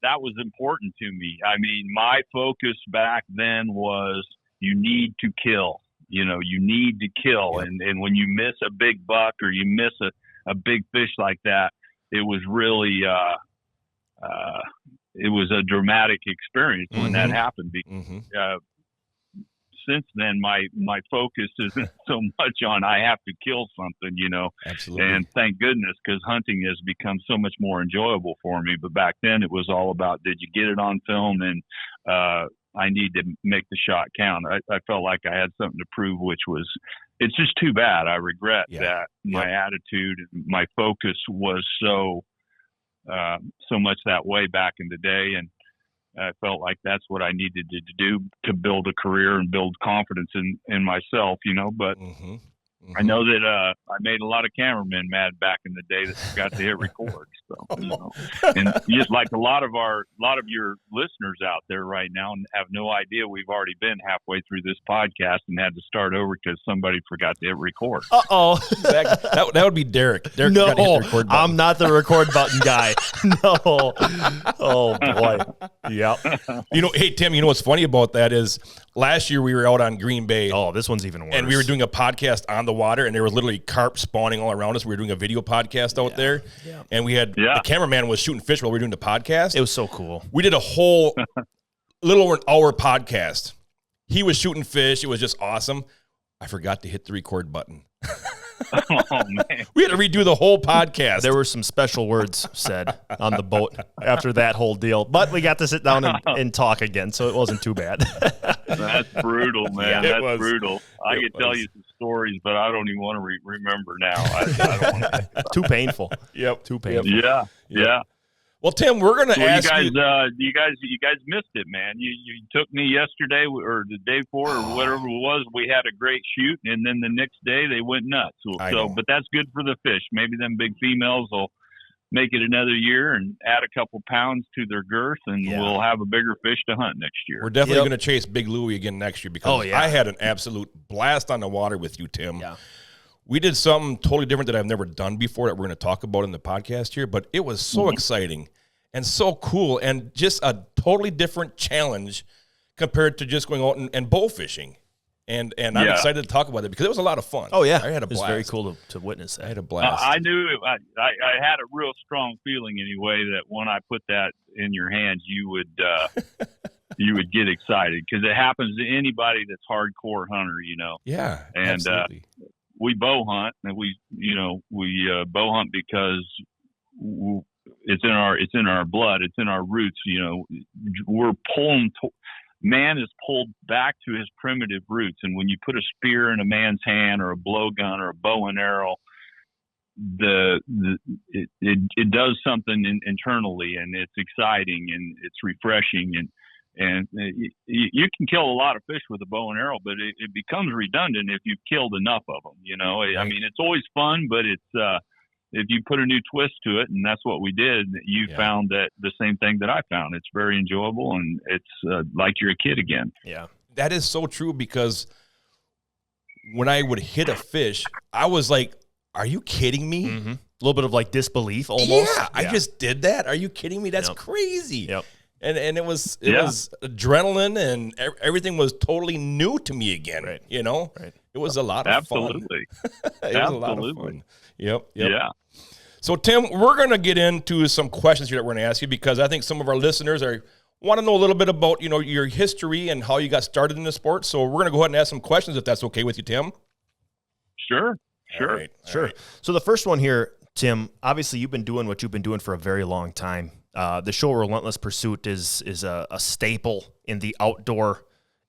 S5: that was important to me. I mean, my focus back then was you need to kill. You need to kill.
S1: Yep.
S5: And when you miss a big buck or you miss a big fish like that, it was really it was a dramatic experience when that happened. Since then, my focus isn't so much on I have to kill something,
S1: Absolutely.
S5: And thank goodness, because hunting has become so much more enjoyable for me. But back then, it was all about, did you get it on film? And I need to make the shot count. I felt like I had something to prove, which was, it's just too bad. I regret that my attitude and my focus was so much that way back in the day. And I felt like that's what I needed to do to build a career and build confidence in myself, but I know that I made a lot of cameramen mad back in the day that got to hit record. So, and just like a lot of your listeners out there right now have no idea we've already been halfway through this podcast and had to start over because somebody forgot to hit record.
S2: Uh-oh.
S1: That would be Derek. Derek
S2: no,
S1: forgot to hit the record button.
S2: I'm not the record button guy. No. Oh, boy. Yeah.
S1: Hey, Tim, what's funny about that is last year we were out on Green Bay.
S2: Oh, this one's even worse.
S1: And we were doing a podcast on the water, and there was literally carp spawning all around us. We were doing a video podcast out there, and we had the cameraman was shooting fish while we were doing the podcast.
S2: It was so cool.
S1: We did a whole little over an hour podcast. He was shooting fish. It was just awesome. I forgot to hit the record button.
S5: Oh man.
S1: We had to redo the whole podcast.
S2: There were some special words said on the boat after that whole deal, but we got to sit down and talk again, so it wasn't too bad.
S5: That's brutal, man.
S1: Yeah,
S5: That's brutal. I could tell you some stories, but I don't even want to remember now. I don't want to.
S2: Too painful.
S1: Yep.
S2: Too painful.
S5: Yeah.
S1: Well, Tim, we're going to ask
S5: you guys missed it, man. You took me yesterday or the day before or whatever it was. We had a great shoot, and then the next day they went nuts. But that's good for the fish. Maybe them big females will make it another year and add a couple pounds to their girth, and we'll have a bigger fish to hunt next year.
S1: We're definitely going to chase Big Louie again next year because I had an absolute blast on the water with you, Tim.
S2: Yeah.
S1: We did something totally different that I've never done before that we're going to talk about in the podcast here, but it was so exciting and so cool and just a totally different challenge compared to just going out and bow fishing. And I'm excited to talk about it because it was a lot of fun.
S2: Oh, yeah.
S1: I had a blast.
S2: It was very cool to witness that.
S1: I had a blast.
S5: I knew I had a real strong feeling anyway that when I put that in your hands, you would get excited because it happens to anybody that's hardcore hunter,
S1: Yeah,
S5: and
S1: absolutely.
S5: we bow hunt, and we bow hunt because it's in our blood, it's in our roots. We're pulling. Man is pulled back to his primitive roots, and when you put a spear in a man's hand, or a blowgun, or a bow and arrow, it does something internally, and it's exciting and it's refreshing, and you can kill a lot of fish with a bow and arrow, but it becomes redundant if you've killed enough of them. I mean, it's always fun, but it's if you put a new twist to it, and that's what we did, you found that the same thing that I found. It's very enjoyable, and it's like you're a kid again.
S2: Yeah,
S1: that is so true because when I would hit a fish, I was like, are you kidding me?
S2: Mm-hmm. A little bit of like disbelief almost.
S1: Yeah, I just did that. Are you kidding me? That's crazy.
S2: Yep.
S1: And it was adrenaline, and everything was totally new to me again.
S2: Right.
S1: Right. It was a lot of fun.
S5: Absolutely.
S1: It was a lot of fun. Yep.
S5: Yeah.
S1: So, Tim, we're going to get into some questions here that we're going to ask you because I think some of our listeners want to know a little bit about, your history and how you got started in the sport. So we're going to go ahead and ask some questions if that's okay with you, Tim.
S5: Sure.
S1: All right.
S2: So the first one here, Tim, obviously you've been doing what you've been doing for a very long time. The show Relentless Pursuit is a staple in the outdoor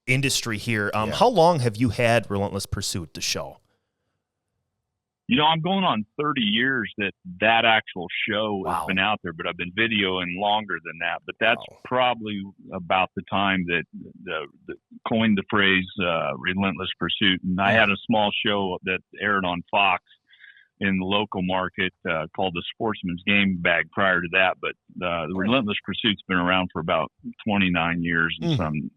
S2: industry here. How long have you had Relentless Pursuit, the show?
S5: I'm going on 30 years that actual show has been out there, but I've been videoing longer than that. But that's probably about the time that coined the phrase Relentless Pursuit. And I had a small show that aired on Fox in the local market called the Sportsman's Game Bag prior to that. But the Relentless Pursuit's been around for about 29 years and some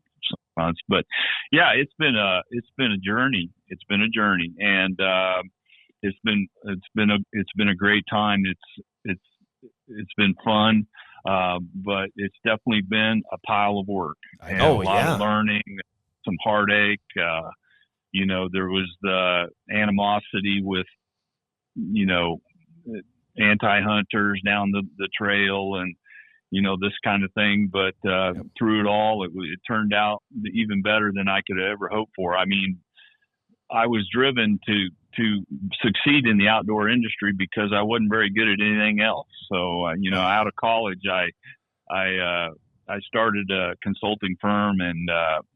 S5: months. But yeah, it's been a journey. It's been a journey, and it's been a great time. It's been fun, but it's definitely been a pile of work and a lot of learning, some heartache. There was the animosity with anti-hunters down the trail and this kind of thing. But through it all, it turned out even better than I could ever hope for. I mean, I was driven to succeed in the outdoor industry because I wasn't very good at anything else. So, out of college, I started a consulting firm, and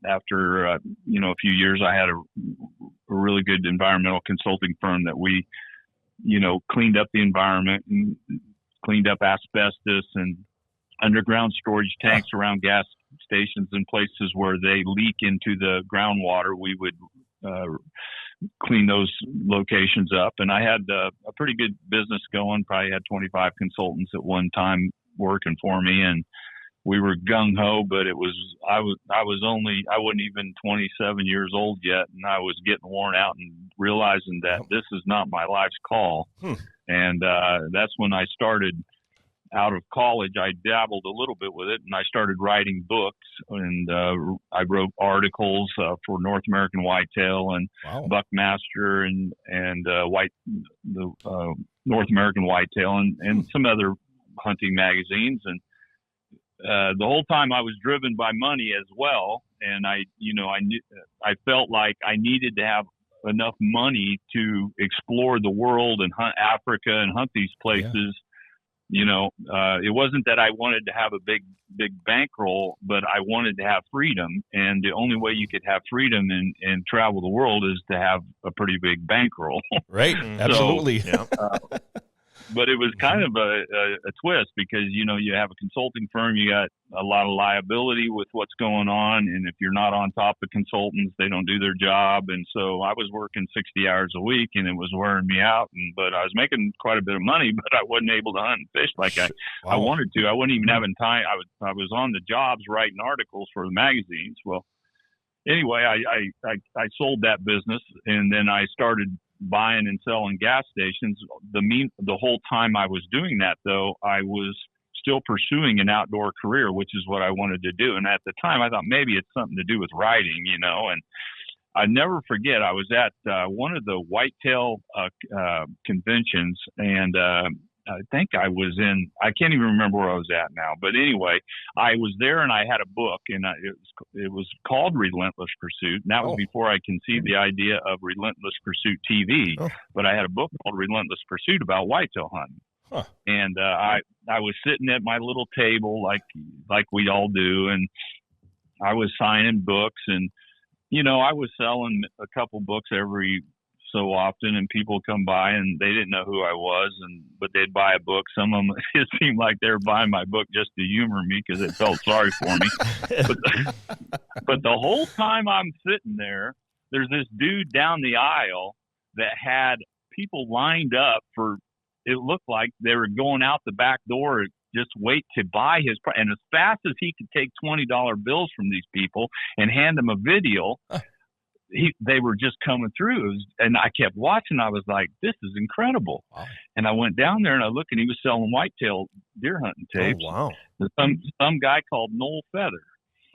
S5: after a few years, I had a really good environmental consulting firm that we, cleaned up the environment and cleaned up asbestos and underground storage tanks around gas stations and places where they leak into the groundwater. We would clean those locations up, and I had a pretty good business going. Probably had 25 consultants at one time working for me, and we were gung ho. But I wasn't even 27 years old yet, and I was getting worn out and realizing that this is not my life's call. And that's when I started. Out of college, I dabbled a little bit with it, and I started writing books, and I wrote articles for North American Whitetail and Buckmaster and North American Whitetail and some other hunting magazines. And the whole time I was driven by money as well, and I felt like I needed to have enough money to explore the world and hunt Africa and hunt these places. You know, it wasn't that I wanted to have a big bankroll, but I wanted to have freedom. And the only way you could have freedom and travel the world is to have a pretty big bankroll.
S1: Right. Absolutely.
S5: But it was kind of a twist because, you know, you have a consulting firm, you got a lot of liability with what's going on. And if you're not on top of consultants, they don't do their job. And so I was working 60 hours a week and it was wearing me out. But I was making quite a bit of money, but I wasn't able to hunt and fish like I wanted to. I wasn't even having time. I was on the jobs writing articles for the magazines. Well, anyway, I sold that business and then I started buying and selling gas stations. The whole time I was doing that, though, I was still pursuing an outdoor career, which is what I wanted to do. And at the time, I thought maybe it's something to do with riding, you know. And I never forget, I was at one of the whitetail conventions, and I think I was in, I can't even remember where I was at now. But anyway, I was there and I had a book, and it was called Relentless Pursuit. And that was before I conceived the idea of Relentless Pursuit TV. But I had a book called Relentless Pursuit about whitetail hunting. And I was sitting at my little table like we all do, and I was signing books, and you know, I was selling a couple books every so often, and people come by and they didn't know who I was, but they'd buy a book. Some of them, it seemed like they were buying my book just to humor me because they felt sorry for me. But the whole time I'm sitting there, there's this dude down the aisle that had people lined up for, it looked like they were going out the back door just wait to buy his, and as fast as he could take $20 bills from these people and hand them a video, they were just coming through. And I kept watching. I was like, this is incredible. Wow. And I went down there and I looked, and he was selling whitetail deer hunting tapes.
S2: Oh, wow.
S5: Some guy called Noel Feather.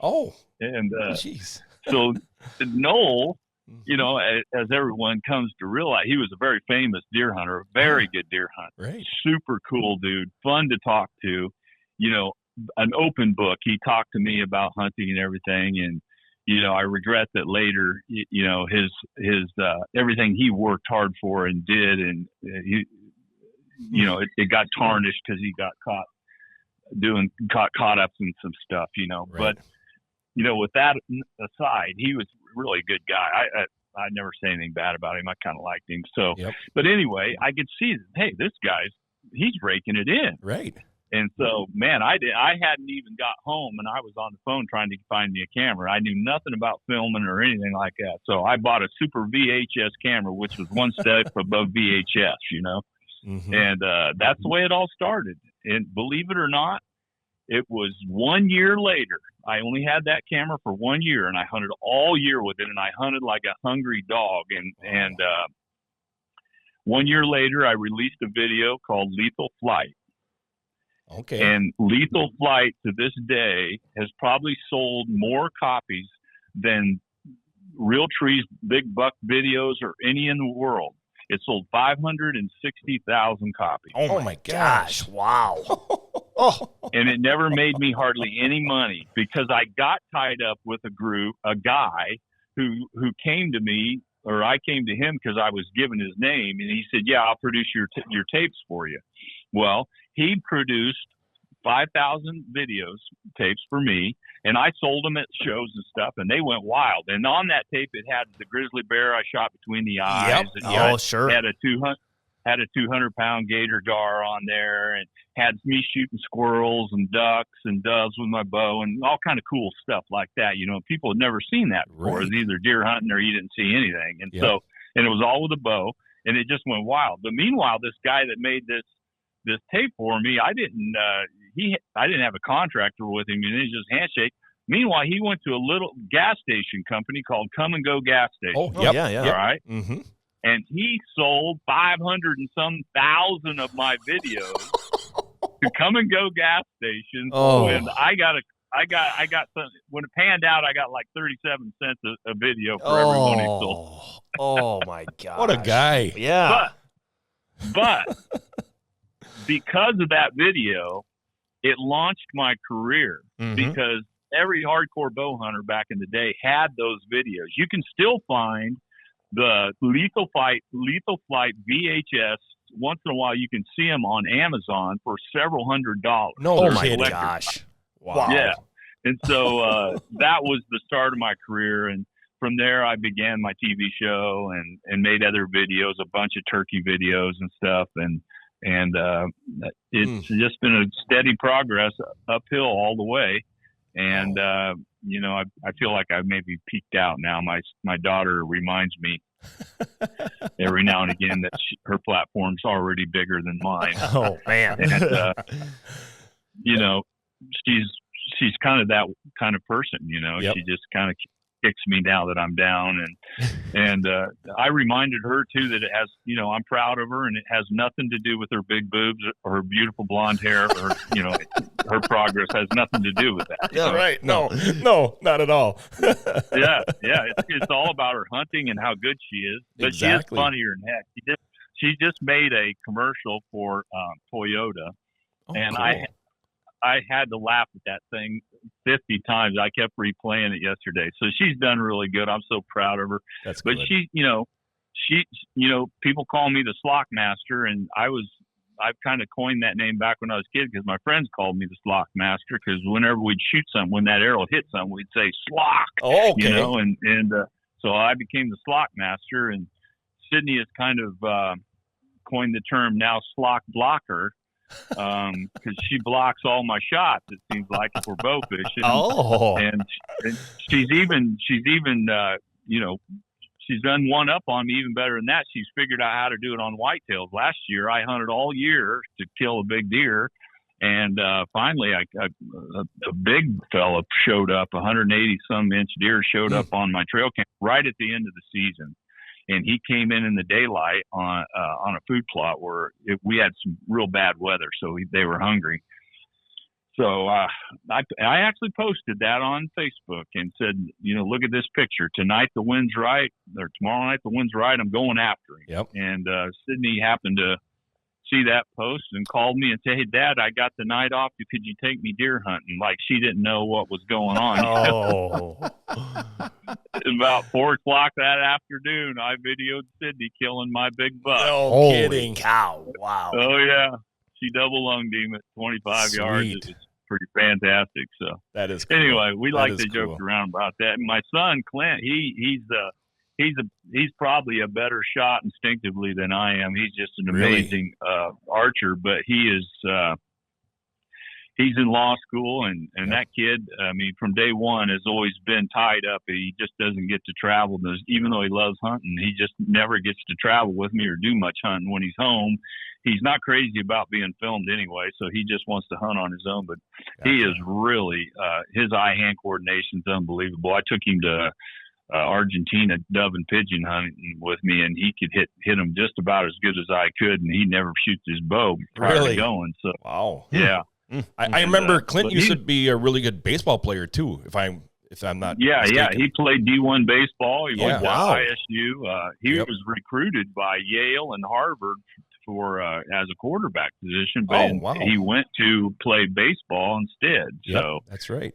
S1: Oh,
S5: and
S1: jeez.
S5: So Noel, you know, as everyone comes to realize, he was a very famous deer hunter, a very good deer hunter. Right. Super cool dude, fun to talk to, you know, an open book. He talked to me about hunting and everything. And, you know, I regret that later, you know, his everything he worked hard for and did, and he, you know, it got tarnished because he got caught up in some stuff, you know. Right. But, you know, with that aside, he was really a good guy. I never say anything bad about him. I kind of liked him. So, but anyway, I could see, hey, this guy's, he's raking it in. Right. And so, man, I hadn't even got home, and I was on the phone trying to find me a camera. I knew nothing about filming or anything like that. So I bought a super VHS camera, which was one step above VHS, you know. Mm-hmm. And that's the way it all started. And believe it or not, it was 1 year later. I only had that camera for 1 year, and I hunted all year with it, and I hunted like a hungry dog. And 1 year later, I released a video called Lethal Flight. Okay. And Lethal Flight to this day has probably sold more copies than Real Tree's Big Buck videos or any in the world. It sold 560,000 copies.
S2: Oh my gosh. Wow.
S5: And it never made me hardly any money because I got tied up with a guy who came to me, or I came to him because I was given his name, and he said, yeah, I'll produce your tapes for you. Well, he produced 5,000 tapes for me, and I sold them at shows and stuff, and they went wild. And on that tape, it had the grizzly bear I shot between the eyes.
S2: Yep. Sure.
S5: Had a 200-pound gator gar on there, and had me shooting squirrels and ducks and doves with my bow and all kind of cool stuff like that. You know, people had never seen that before. Right. It was either deer hunting or you didn't see anything. And so, and it was all with a bow, and it just went wild. But meanwhile, this guy that made this tape for me, I didn't have a contractor with him, and it was just handshake. Meanwhile, he went to a little gas station company called Come and Go Gas Station.
S1: Oh, yep.
S5: Yeah. All right. Mm-hmm. And he sold 500 and some thousand of my videos to Come and Go gas stations. Oh. And I got some, when it panned out, I got like 37 cents a video for everyone he sold.
S2: Oh my God.
S1: What a guy.
S2: Yeah.
S5: But because of that video, it launched my career because every hardcore bow hunter back in the day had those videos. You can still find the Lethal Flight VHS. Once in a while, you can see them on Amazon for several $100s.
S1: No,
S2: Oh my
S1: kidding.
S2: gosh.
S1: Wow.
S5: Yeah. And so that was the start of my career. And from there, I began my TV show and made other videos, a bunch of turkey videos and stuff. And it's just been a steady progress uphill all the way. And, you know, I feel like I've maybe peaked out now. My daughter reminds me every now and again that her platform's already bigger than mine.
S2: Oh, man.
S5: And, you know, she's kind of that kind of person, you know.
S1: Yep.
S5: She just kind of kicks me now that I'm down, and I reminded her too that it has, you know, I'm proud of her, and it has nothing to do with her big boobs or her beautiful blonde hair, or you know, her progress has nothing to do with that.
S1: Yeah, right. No, not at all.
S5: yeah, it's all about her hunting and how good she is. But
S1: Exactly.
S5: She is funnier than heck. She just made a commercial for Toyota, and
S1: cool.
S5: I had to laugh at that thing 50 times. I kept replaying it yesterday. So she's done really good. I'm so proud of her.
S1: That's
S5: but
S1: good.
S5: she, people call me the Slock Master, and I've kind of coined that name back when I was a kid because my friends called me the Slock Master because whenever we'd shoot something, when that arrow hit something, we'd say Slock.
S1: Oh, okay.
S5: You know, and so I became the Slock Master, and Sydney has kind of coined the term now Slock Blocker. Because she blocks all my shots, it seems like, if we're bow fishing.
S2: Oh,
S5: and she's even you know, she's done one up on me even better than that. She's figured out how to do it on whitetails. Last year I hunted all year to kill a big deer, and finally a big fella showed up, 180 some inch deer showed up on my trail camp right at the end of the season. And he came in the daylight on a food plot where we had some real bad weather, so they were hungry. So I actually posted that on Facebook and said, you know, look at this picture. Tonight the wind's right, or tomorrow night the wind's right. I'm going after him.
S1: Yep.
S5: And Sydney happened to see that post and called me and said, hey, Dad, I got the night off. Could you take me deer hunting? Like she didn't know what was going on.
S2: oh.
S5: About 4 o'clock that afternoon, I videoed Sydney killing my big buck.
S1: No
S2: Holy
S1: kidding.
S2: cow. Wow.
S5: Oh, yeah. She double lunged him at 25 yards. It was pretty fantastic. So
S1: That is cool.
S5: anyway, we
S1: That
S5: like
S1: is
S5: to joke
S1: cool.
S5: around about that. And my son, Clint, he's probably a better shot instinctively than I am. He's just an
S1: Really?
S5: amazing archer, but he is he's in law school, and that kid, I mean, from day one has always been tied up. He just doesn't get to travel. Even though he loves hunting, he just never gets to travel with me or do much hunting when he's home. He's not crazy about being filmed anyway, so he just wants to hunt on his own. But he is really, his eye-hand coordination is unbelievable. I took him to Argentina dove and pigeon hunting with me, and he could hit him just about as good as I could, and he never shoots his bow prior
S1: Really?
S5: to going. So
S1: Wow.
S5: yeah.
S1: I remember Clint
S5: but
S1: used to be a really good baseball player too. If I'm not
S5: Yeah,
S1: mistaken.
S5: he played D1 baseball. He went to
S2: wow.
S5: ISU. He
S1: Yep.
S5: was recruited by Yale and Harvard for as a quarterback position, but
S1: Oh, wow.
S5: he went to play baseball instead.
S1: Yep,
S5: So
S1: that's right.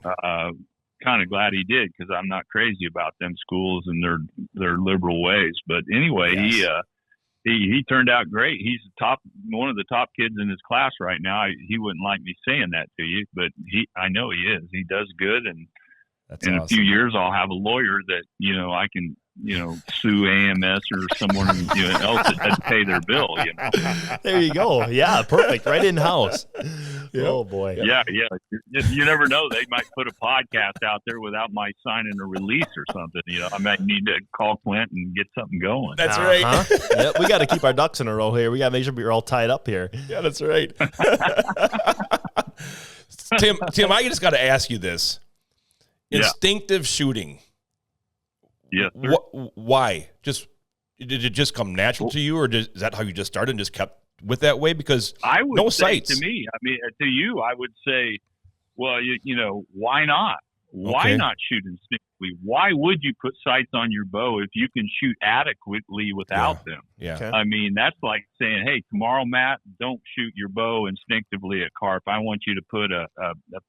S5: kind of glad he did because I'm not crazy about them schools and their liberal ways. But anyway,
S1: Yes.
S5: he turned out great. He's one of the top kids in his class right now. He wouldn't like me saying that to you, but I know he is. He does good, and
S1: That's
S5: in
S1: awesome.
S5: a few years I'll have a lawyer that I can sue AMS or someone else that doesn't pay their bill.
S2: There you go. Yeah, perfect. Right in house. Oh boy.
S5: Yeah. You never know. They might put a podcast out there without my signing a release or something. I might need to call Clint and get something going.
S1: That's right.
S2: Yep, we got to keep our ducks in a row here. We got to make sure we're all tied up here.
S1: Yeah, that's right. Tim, I just got to ask you this.
S5: Yeah.
S1: Instinctive shooting.
S5: Yes, sir.
S1: Why? Did it just come natural to you, or is that how you just started and just kept with that way? Because
S5: I would
S1: no
S5: say
S1: sights.
S5: to me, to you, I would say, well, why not? Why
S1: Okay.
S5: not shoot instinctively? Why would you put sights on your bow if you can shoot adequately without them?
S1: Yeah.
S2: Okay.
S5: I mean, that's like saying, hey, tomorrow, Matt, don't shoot your bow instinctively at carp. I want you to put a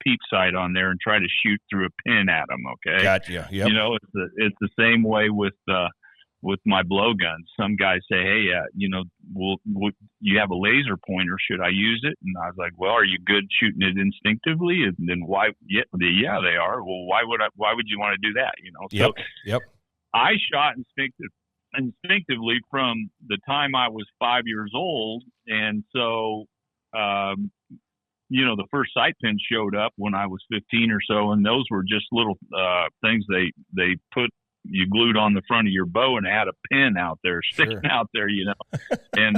S5: peep sight on there and try to shoot through a pin at them, okay?
S1: Gotcha. Yep.
S5: It's the same way with with my blowgun. Some guys say, hey, you have a laser pointer. Should I use it? And I was like, well, are you good shooting it instinctively? And then why? Yeah, they are. Well, why would you want to do that?
S1: Yep.
S5: I shot instinctively from the time I was 5 years old. And so, the first sight pin showed up when I was 15 or so. And those were just little things they put, you glued on the front of your bow and had a pin out there sticking out there, and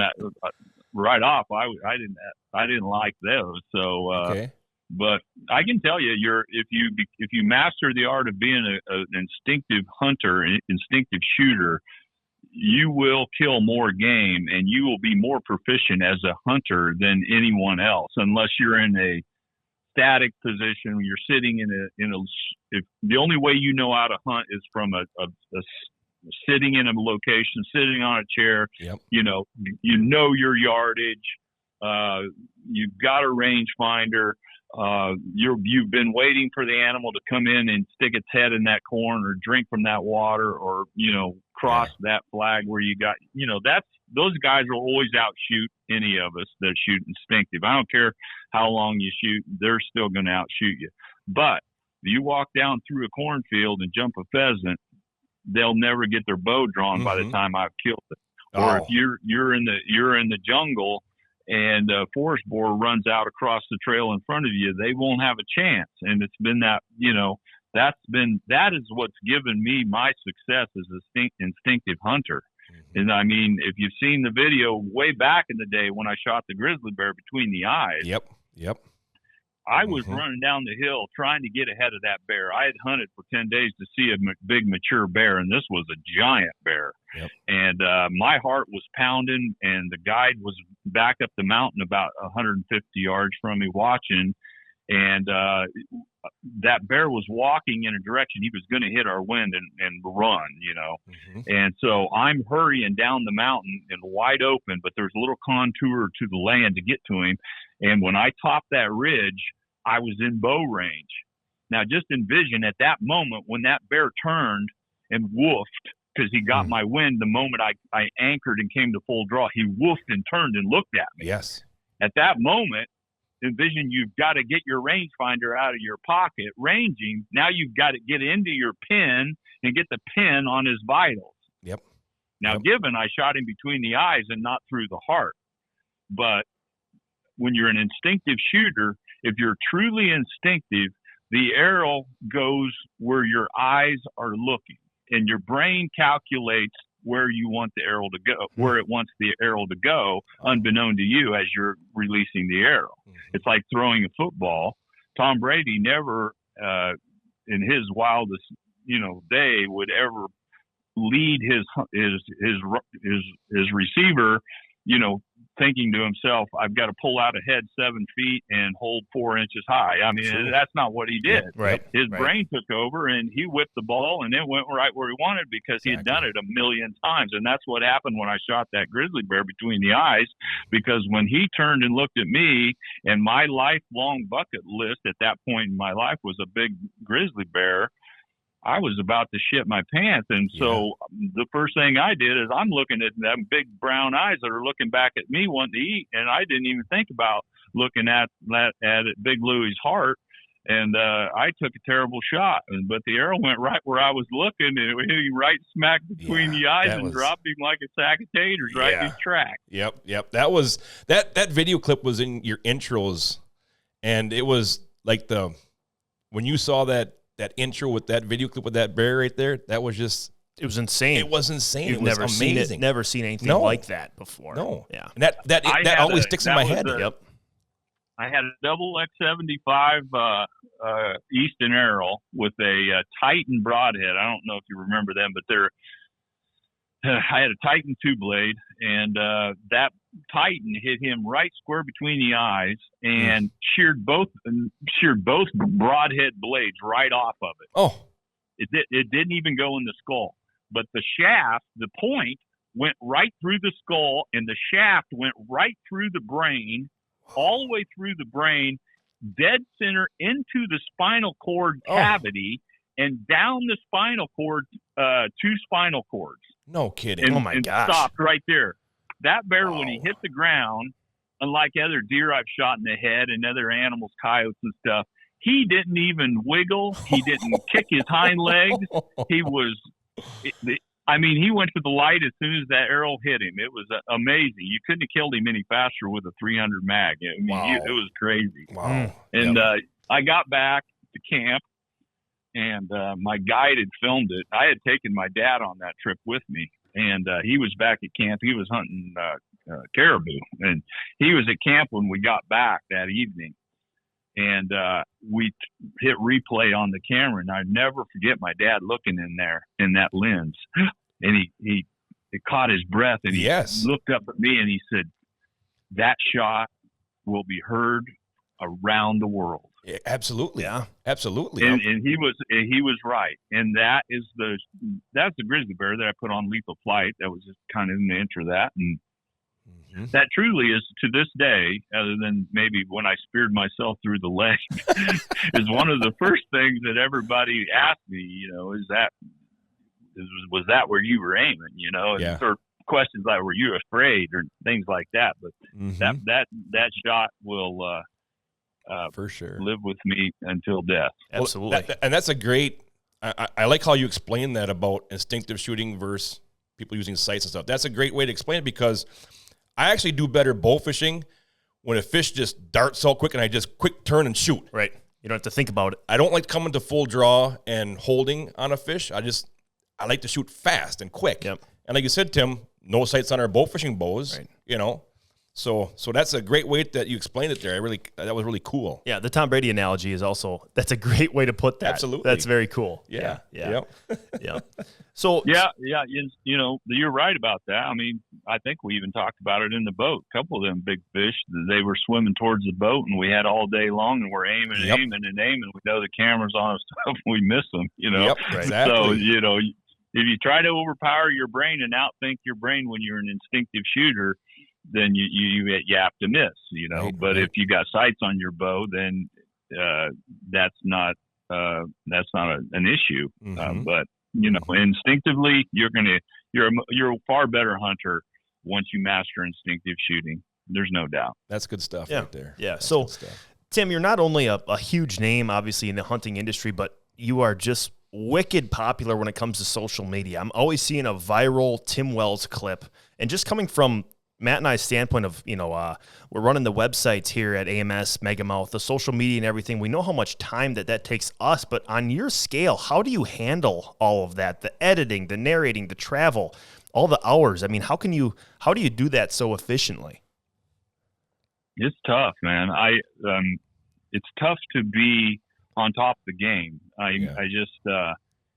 S5: right off, I didn't like those. So,
S1: okay.
S5: But I can tell you, if you master the art of being an instinctive hunter, an instinctive shooter, you will kill more game and you will be more proficient as a hunter than anyone else, unless you're in a static position. You're sitting if the only way you know how to hunt is from a sitting in a location, sitting on a chair.
S1: Yep.
S5: You know your yardage. You've got a rangefinder. You've been waiting for the animal to come in and stick its head in that corn or drink from that water or cross that flag where you got those guys will always outshoot any of us that shoot instinctive. I don't care how long you shoot, they're still going to outshoot you. But if you walk down through a cornfield and jump a pheasant, they'll never get their bow drawn by the time I've killed it. Or if you're in the jungle and a forest boar runs out across the trail in front of you, they won't have a chance. And it's been that is what's given me my success as an instinctive hunter. And I mean, if you've seen the video way back in the day when I shot the grizzly bear between the eyes.
S1: Yep.
S5: I was running down the hill trying to get ahead of that bear. I had hunted for 10 days to see a big mature bear, and this was a giant bear.
S1: Yep. And
S5: my heart was pounding, and the guide was back up the mountain about 150 yards from me watching. And that bear was walking in a direction he was going to hit our wind and run, And so I'm hurrying down the mountain and wide open, but there's a little contour to the land to get to him. And when I topped that ridge, I was in bow range. Now, just envision at that moment when that bear turned and woofed, because he got my wind the moment I anchored and came to full draw. He woofed and turned and looked at me.
S1: Yes.
S5: At that moment, envision you've got to get your rangefinder out of your pocket, ranging. Now you've got to get into your pin and get the pin on his vitals.
S1: Yep.
S5: Now, given I shot him between the eyes and not through the heart, but when you're an instinctive shooter, if you're truly instinctive, the arrow goes where your eyes are looking, and your brain calculates where you want the arrow to go, where it wants the arrow to go, unbeknown to you as you're releasing the arrow. It's like throwing a football. Tom Brady never, in his wildest, day, would ever lead his receiver, thinking to himself, I've got to pull out a head 7 feet and hold 4 inches high. I mean, that's not what he did.
S2: Right.
S5: His brain took over and he whipped the ball and it went right where he wanted because he had done it a million times. And that's what happened when I shot that grizzly bear between the eyes, because when he turned and looked at me, and my lifelong bucket list at that point in my life was a big grizzly bear, I was about to shit my pants. And so the first thing I did is I'm looking at them big brown eyes that are looking back at me wanting to eat. And I didn't even think about looking at Big Louie's heart. And I took a terrible shot, but the arrow went right where I was looking, and it hit him right smack between the eyes and dropped him like a sack of taters right in his track.
S1: Yep. That was that video clip was in your intros, and it was like when you saw that intro with that video clip with that bear right there, that was just,
S2: it was insane.
S1: It was insane.
S2: You've
S1: it was
S2: never
S1: amazing.
S2: seen it, never seen anything like that before.
S1: No.
S2: Yeah.
S1: And that always sticks in my head.
S5: I had a double X75 Easton arrow with a Titan broadhead. I don't know if you remember them, but I had a Titan 2-blade, and that Titan hit him right square between the eyes and sheared both broadhead blades right off of it.
S1: Oh,
S5: it didn't even go in the skull, but the shaft, the point, went right through the skull, and the shaft went right through the brain, all the way through the brain, dead center into the spinal cord cavity, and down the spinal cord, 2 spinal cords.
S1: No kidding.
S5: And,
S2: Oh, my gosh.
S5: stopped right there. That bear, when he hit the ground, unlike other deer I've shot in the head and other animals, coyotes and stuff, he didn't even wiggle. He didn't kick his hind legs. He was, he went to the light as soon as that arrow hit him. It was amazing. You couldn't have killed him any faster with a 300 mag. It was crazy.
S1: Wow.
S5: And I got back to camp, and my guide had filmed it. I had taken my dad on that trip with me, and he was back at camp. He was hunting caribou, and he was at camp when we got back that evening. And we hit replay on the camera, and I never forget my dad looking in there in that lens, and he caught his breath, and he looked up at me and he said, "That shot will be heard around the world."
S1: Yeah, absolutely.
S2: Yeah,
S1: absolutely.
S5: And he was right. And that's the grizzly bear that I put on Lethal Flight. That was just kind of in the intro of that. And that truly is, to this day, other than maybe when I speared myself through the leg, is one of the first things that everybody asked me, was that where you were aiming, and or questions like, were you afraid, or things like that. But that shot will
S1: for sure
S5: live with me until death.
S2: Absolutely.
S1: Well, and that's a great, I like how you explain that about instinctive shooting versus people using sights and stuff. That's a great way to explain it, because I actually do better bow fishing when a fish just darts so quick and I just quick turn and shoot.
S2: Right. You don't have to think about it.
S1: I don't like coming to full draw and holding on a fish. I like to shoot fast and quick.
S2: Yep.
S1: And like you said, Tim, no sights on our bow fishing bows,
S2: right.
S1: So that's a great way that you explained it there. That was really cool.
S2: Yeah, the Tom Brady analogy is also, that's a great way to put that.
S1: Absolutely.
S2: That's very cool.
S1: Yeah.
S2: Yep. So
S5: you're right about that. I mean, I think we even talked about it in the boat. A couple of them big fish, they were swimming towards the boat, and we had all day long, and we're aiming and aiming and aiming. We know the camera's on us, and we miss them,
S1: Yep, exactly.
S5: So, if you try to overpower your brain and outthink your brain when you're an instinctive shooter, then you have to miss, But if you got sights on your bow, then that's not an issue. But instinctively, you're a far better hunter once you master instinctive shooting. There's no doubt.
S1: That's good stuff right there.
S2: Yeah.
S1: That's
S2: so,
S1: good stuff.
S2: Tim, you're not only a huge name, obviously, in the hunting industry, but you are just wicked popular when it comes to social media. I'm always seeing a viral Tim Wells clip, and just coming from Matt and I's standpoint of, we're running the websites here at AMS, Megamouth, the social media and everything. We know how much time that takes us, but on your scale, how do you handle all of that? The editing, the narrating, the travel, all the hours. I mean, how do you do that so efficiently?
S5: It's tough, man. It's tough to be on top of the game. I just,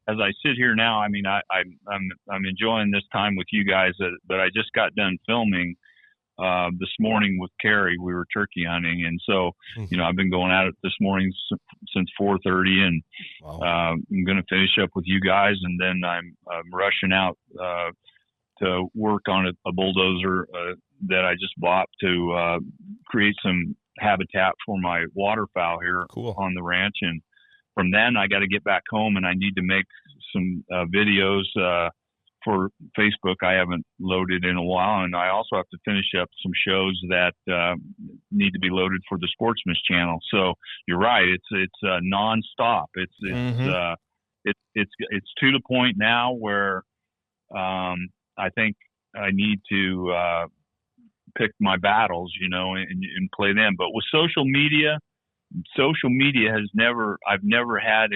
S5: as I sit here now, I mean, I'm enjoying this time with you guys, but I just got done filming this morning with Carrie. We were turkey hunting, and so I've been going at it this morning since 4:30, and I'm going to finish up with you guys, and then I'm rushing out to work on a bulldozer that I just bought to create some habitat for my waterfowl here on the ranch. And from then I got to get back home, and I need to make some videos for Facebook I haven't loaded in a while. And I also have to finish up some shows that need to be loaded for the Sportsman's channel. So you're right. It's nonstop. It's to the point now where I think I need to pick my battles, and play them. But with social media has I've never had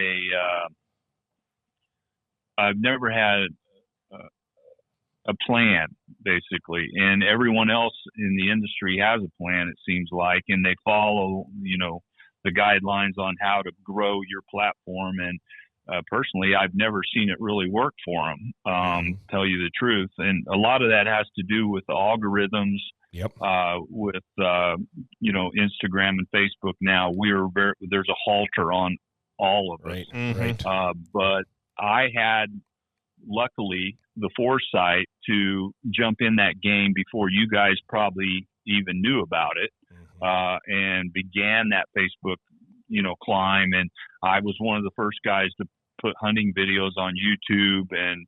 S5: a plan, basically, and everyone else in the industry has a plan, it seems like, and they follow, the guidelines on how to grow your platform. And personally, I've never seen it really work for them, tell you the truth. And a lot of that has to do with the algorithms. With Instagram and Facebook now, there's a halter on all of us.
S1: Right.
S5: But I had, luckily, the foresight to jump in that game before you guys probably even knew about it, and began that Facebook, climb. And I was one of the first guys to put hunting videos on YouTube, and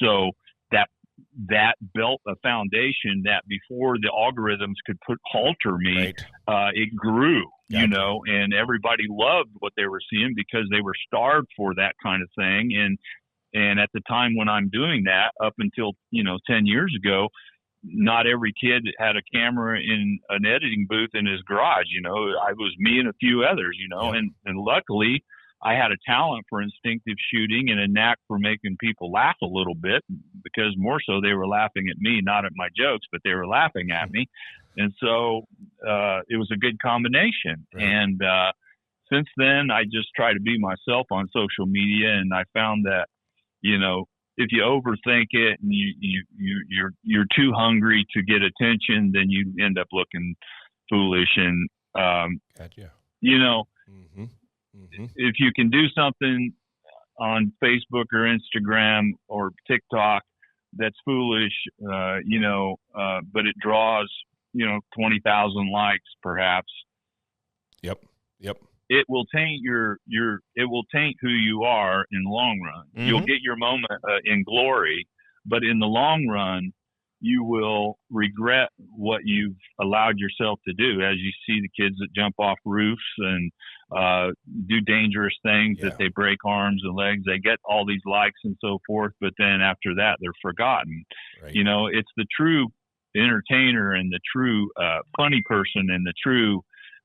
S5: so that built a foundation that before the algorithms could halter me, it grew, you know, and everybody loved what they were seeing because they were starved for that kind of thing. And at the time when I'm doing that, up until, 10 years ago, not every kid had a camera in an editing booth in his garage. I was me and a few others, and luckily I had a talent for instinctive shooting and a knack for making people laugh a little bit, because more so they were laughing at me, not at my jokes, but they were laughing at me. And so it was a good combination. Right. And since then, I just try to be myself on social media. And I found that, if you overthink it and you're too hungry to get attention, then you end up looking foolish. And, if you can do something on Facebook or Instagram or TikTok that's foolish, but it draws, 20,000 likes perhaps.
S1: Yep.
S5: It will taint it will taint who you are in the long run. Mm-hmm. You'll get your moment in glory, but in the long run, you will regret what you've allowed yourself to do. As you see the kids that jump off roofs and do dangerous things, that they break arms and legs, they get all these likes and so forth, but then after that, they're forgotten. Right. It's the true entertainer and the true funny person and the true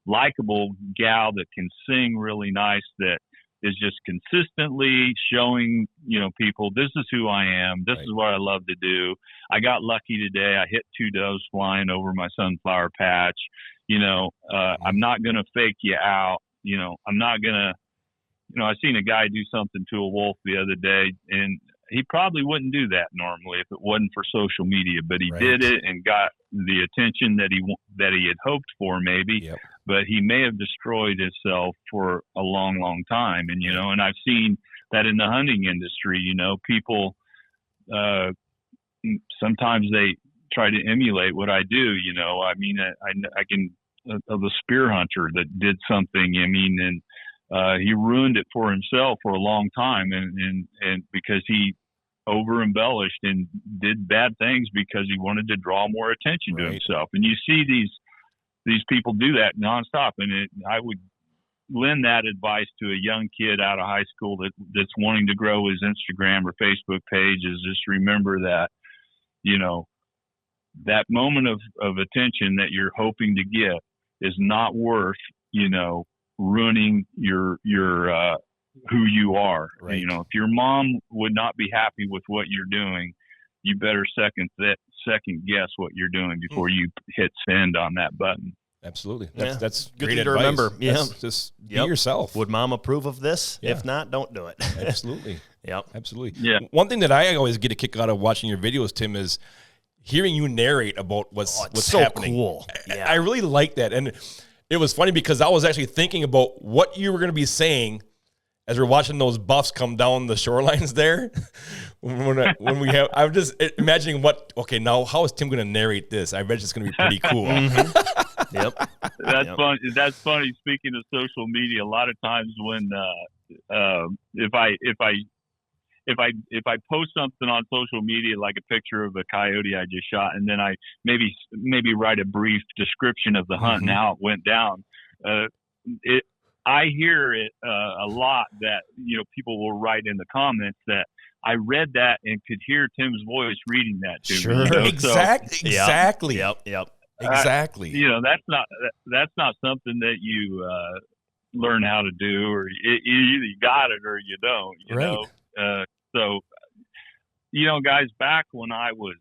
S5: likable gal that can sing really nice, that is just consistently showing, people, this is who I am. This is what I love to do. I got lucky today. I hit 2 does flying over my sunflower patch. I'm not going to fake you out. I'm not going to, I seen a guy do something to a wolf the other day, and he probably wouldn't do that normally if it wasn't for social media, but he did it and got the attention that he had hoped for, maybe. Yep. But he may have destroyed himself for a long, long time. And, and I've seen that in the hunting industry, people, sometimes they try to emulate what I do. I mean, I can, of a spear hunter that did something, and he ruined it for himself for a long time. And because he over embellished and did bad things because he wanted to draw more attention to himself. And you see these people do that nonstop. And I would lend that advice to a young kid out of high school that's wanting to grow his Instagram or Facebook page, is just remember that, that moment of attention that you're hoping to get is not worth, ruining your who you are. Right. If your mom would not be happy with what you're doing, you better second guess what you're doing before you hit send on that button.
S1: Advice. That's
S2: good
S1: great
S2: to
S1: advice.
S2: Remember.
S1: Yeah, just be yourself.
S2: Would mom approve of this? Yeah. If not, don't do it.
S1: Absolutely.
S2: Yep.
S1: Absolutely.
S5: Yeah.
S1: One thing that I always get a kick out of watching your videos, Tim, is hearing you narrate about what's
S2: so
S1: happening.
S2: Cool. Yeah.
S1: I really like that, and it was funny because I was actually thinking about what you were going to be saying as we're watching those buffs come down the shorelines there. when we have, I'm just imagining now how is Tim going to narrate this? I bet it's going to be pretty cool.
S2: Mm-hmm. Yep.
S5: That's funny. That's funny. Speaking of social media, a lot of times when if I post something on social media, like a picture of a coyote I just shot, and then I maybe write a brief description of the hunt and how it went down, I hear it a lot that, people will write in the comments that I read that and could hear Tim's voice reading that to me.
S1: Exactly.
S2: Yep.
S1: Exactly.
S5: That's not something that you learn how to do, or either you got it or you don't. You know. So, guys, back when I was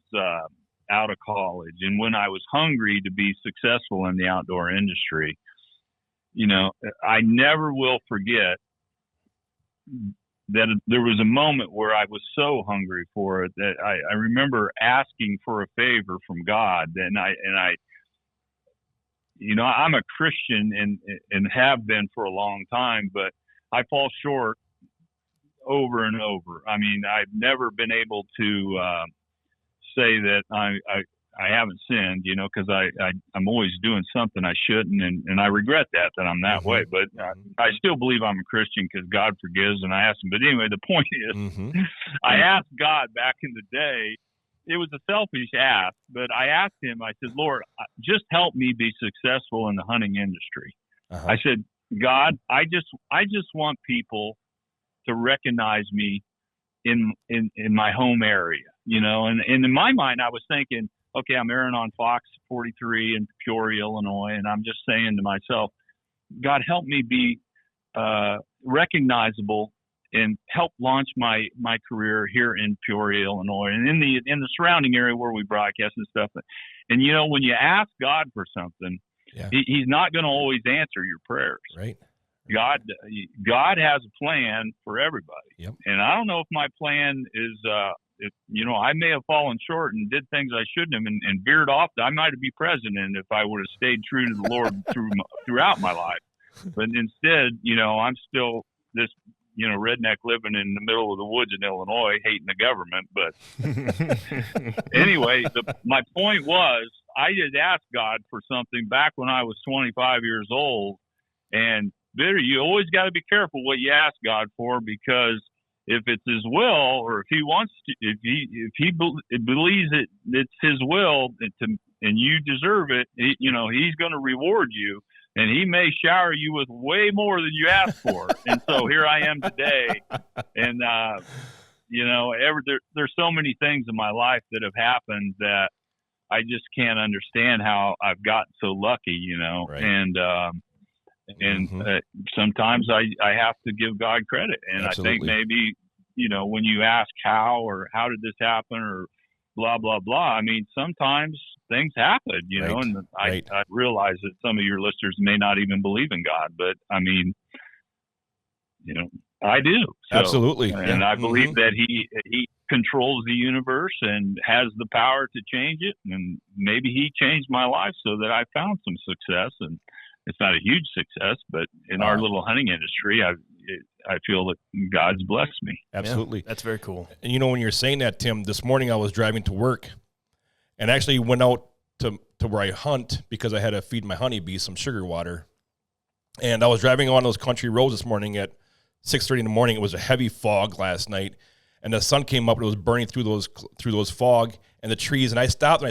S5: out of college and when I was hungry to be successful in the outdoor industry, I never will forget that there was a moment where I was so hungry for it that I remember asking for a favor from God. And I'm a Christian and have been for a long time, but I fall short over and over. I mean, I've never been able to say that I haven't sinned, because I'm always doing something I shouldn't, and I regret that I'm that way. But I still believe I'm a Christian because God forgives, and I ask Him. But anyway, the point is, I asked God back in the day it was a selfish ask, but I asked him, I said, Lord, just help me be successful in the hunting industry.
S1: Uh-huh.
S5: I said, God, I just want people to recognize me in my home area, you know, and in my mind, I was thinking, okay, I'm airing on Fox 43 in Peoria, Illinois. And I'm just saying to myself, God, help me be recognizable and help launch my career here in Peoria, Illinois, and in the surrounding area where we broadcast and stuff. And you know, when you ask God for something, He's not going to always answer your prayers.
S1: Right.
S5: God has a plan for everybody.
S1: Yep.
S5: And I don't know if my plan is, if, you know, I may have fallen short and did things I shouldn't have and veered off. I might have been president if I would have stayed true to the Lord throughout my life. But instead, you know, I'm still this, you know, redneck living in the middle of the woods in Illinois, hating the government. But anyway, my point was, I just asked God for something back when I was 25 years old. And you always got to be careful what you ask God for, because if it's His will, or if He wants to, if he believes it's His will and you deserve it, you know, He's going to reward you. And He may shower you with way more than you asked for. And so here I am today. And, you know, there's so many things in my life that have happened that I just can't understand how I've gotten so lucky, you know. Right. And sometimes I have to give God credit. And absolutely. I think maybe, you know, when you ask how or how did this happen or blah, blah, blah, I mean, sometimes things happen, you know, and I realize that some of your listeners may not even believe in God, but I mean, you know, I do. So, absolutely. And I believe that he controls the universe and has the power to change it. And maybe He changed my life so that I found some success. And it's not a huge success, but in our little hunting industry, I feel that God's blessed me.
S1: Absolutely.
S2: Yeah, that's very cool.
S1: And you know, when you're saying that, Tim, this morning I was driving to work and actually went out to where I hunt because I had to feed my honeybees some sugar water. And I was driving on those country roads this morning at 6:30 in the morning. It was a heavy fog last night, and the sun came up and it was burning through those fog and the trees. And I stopped and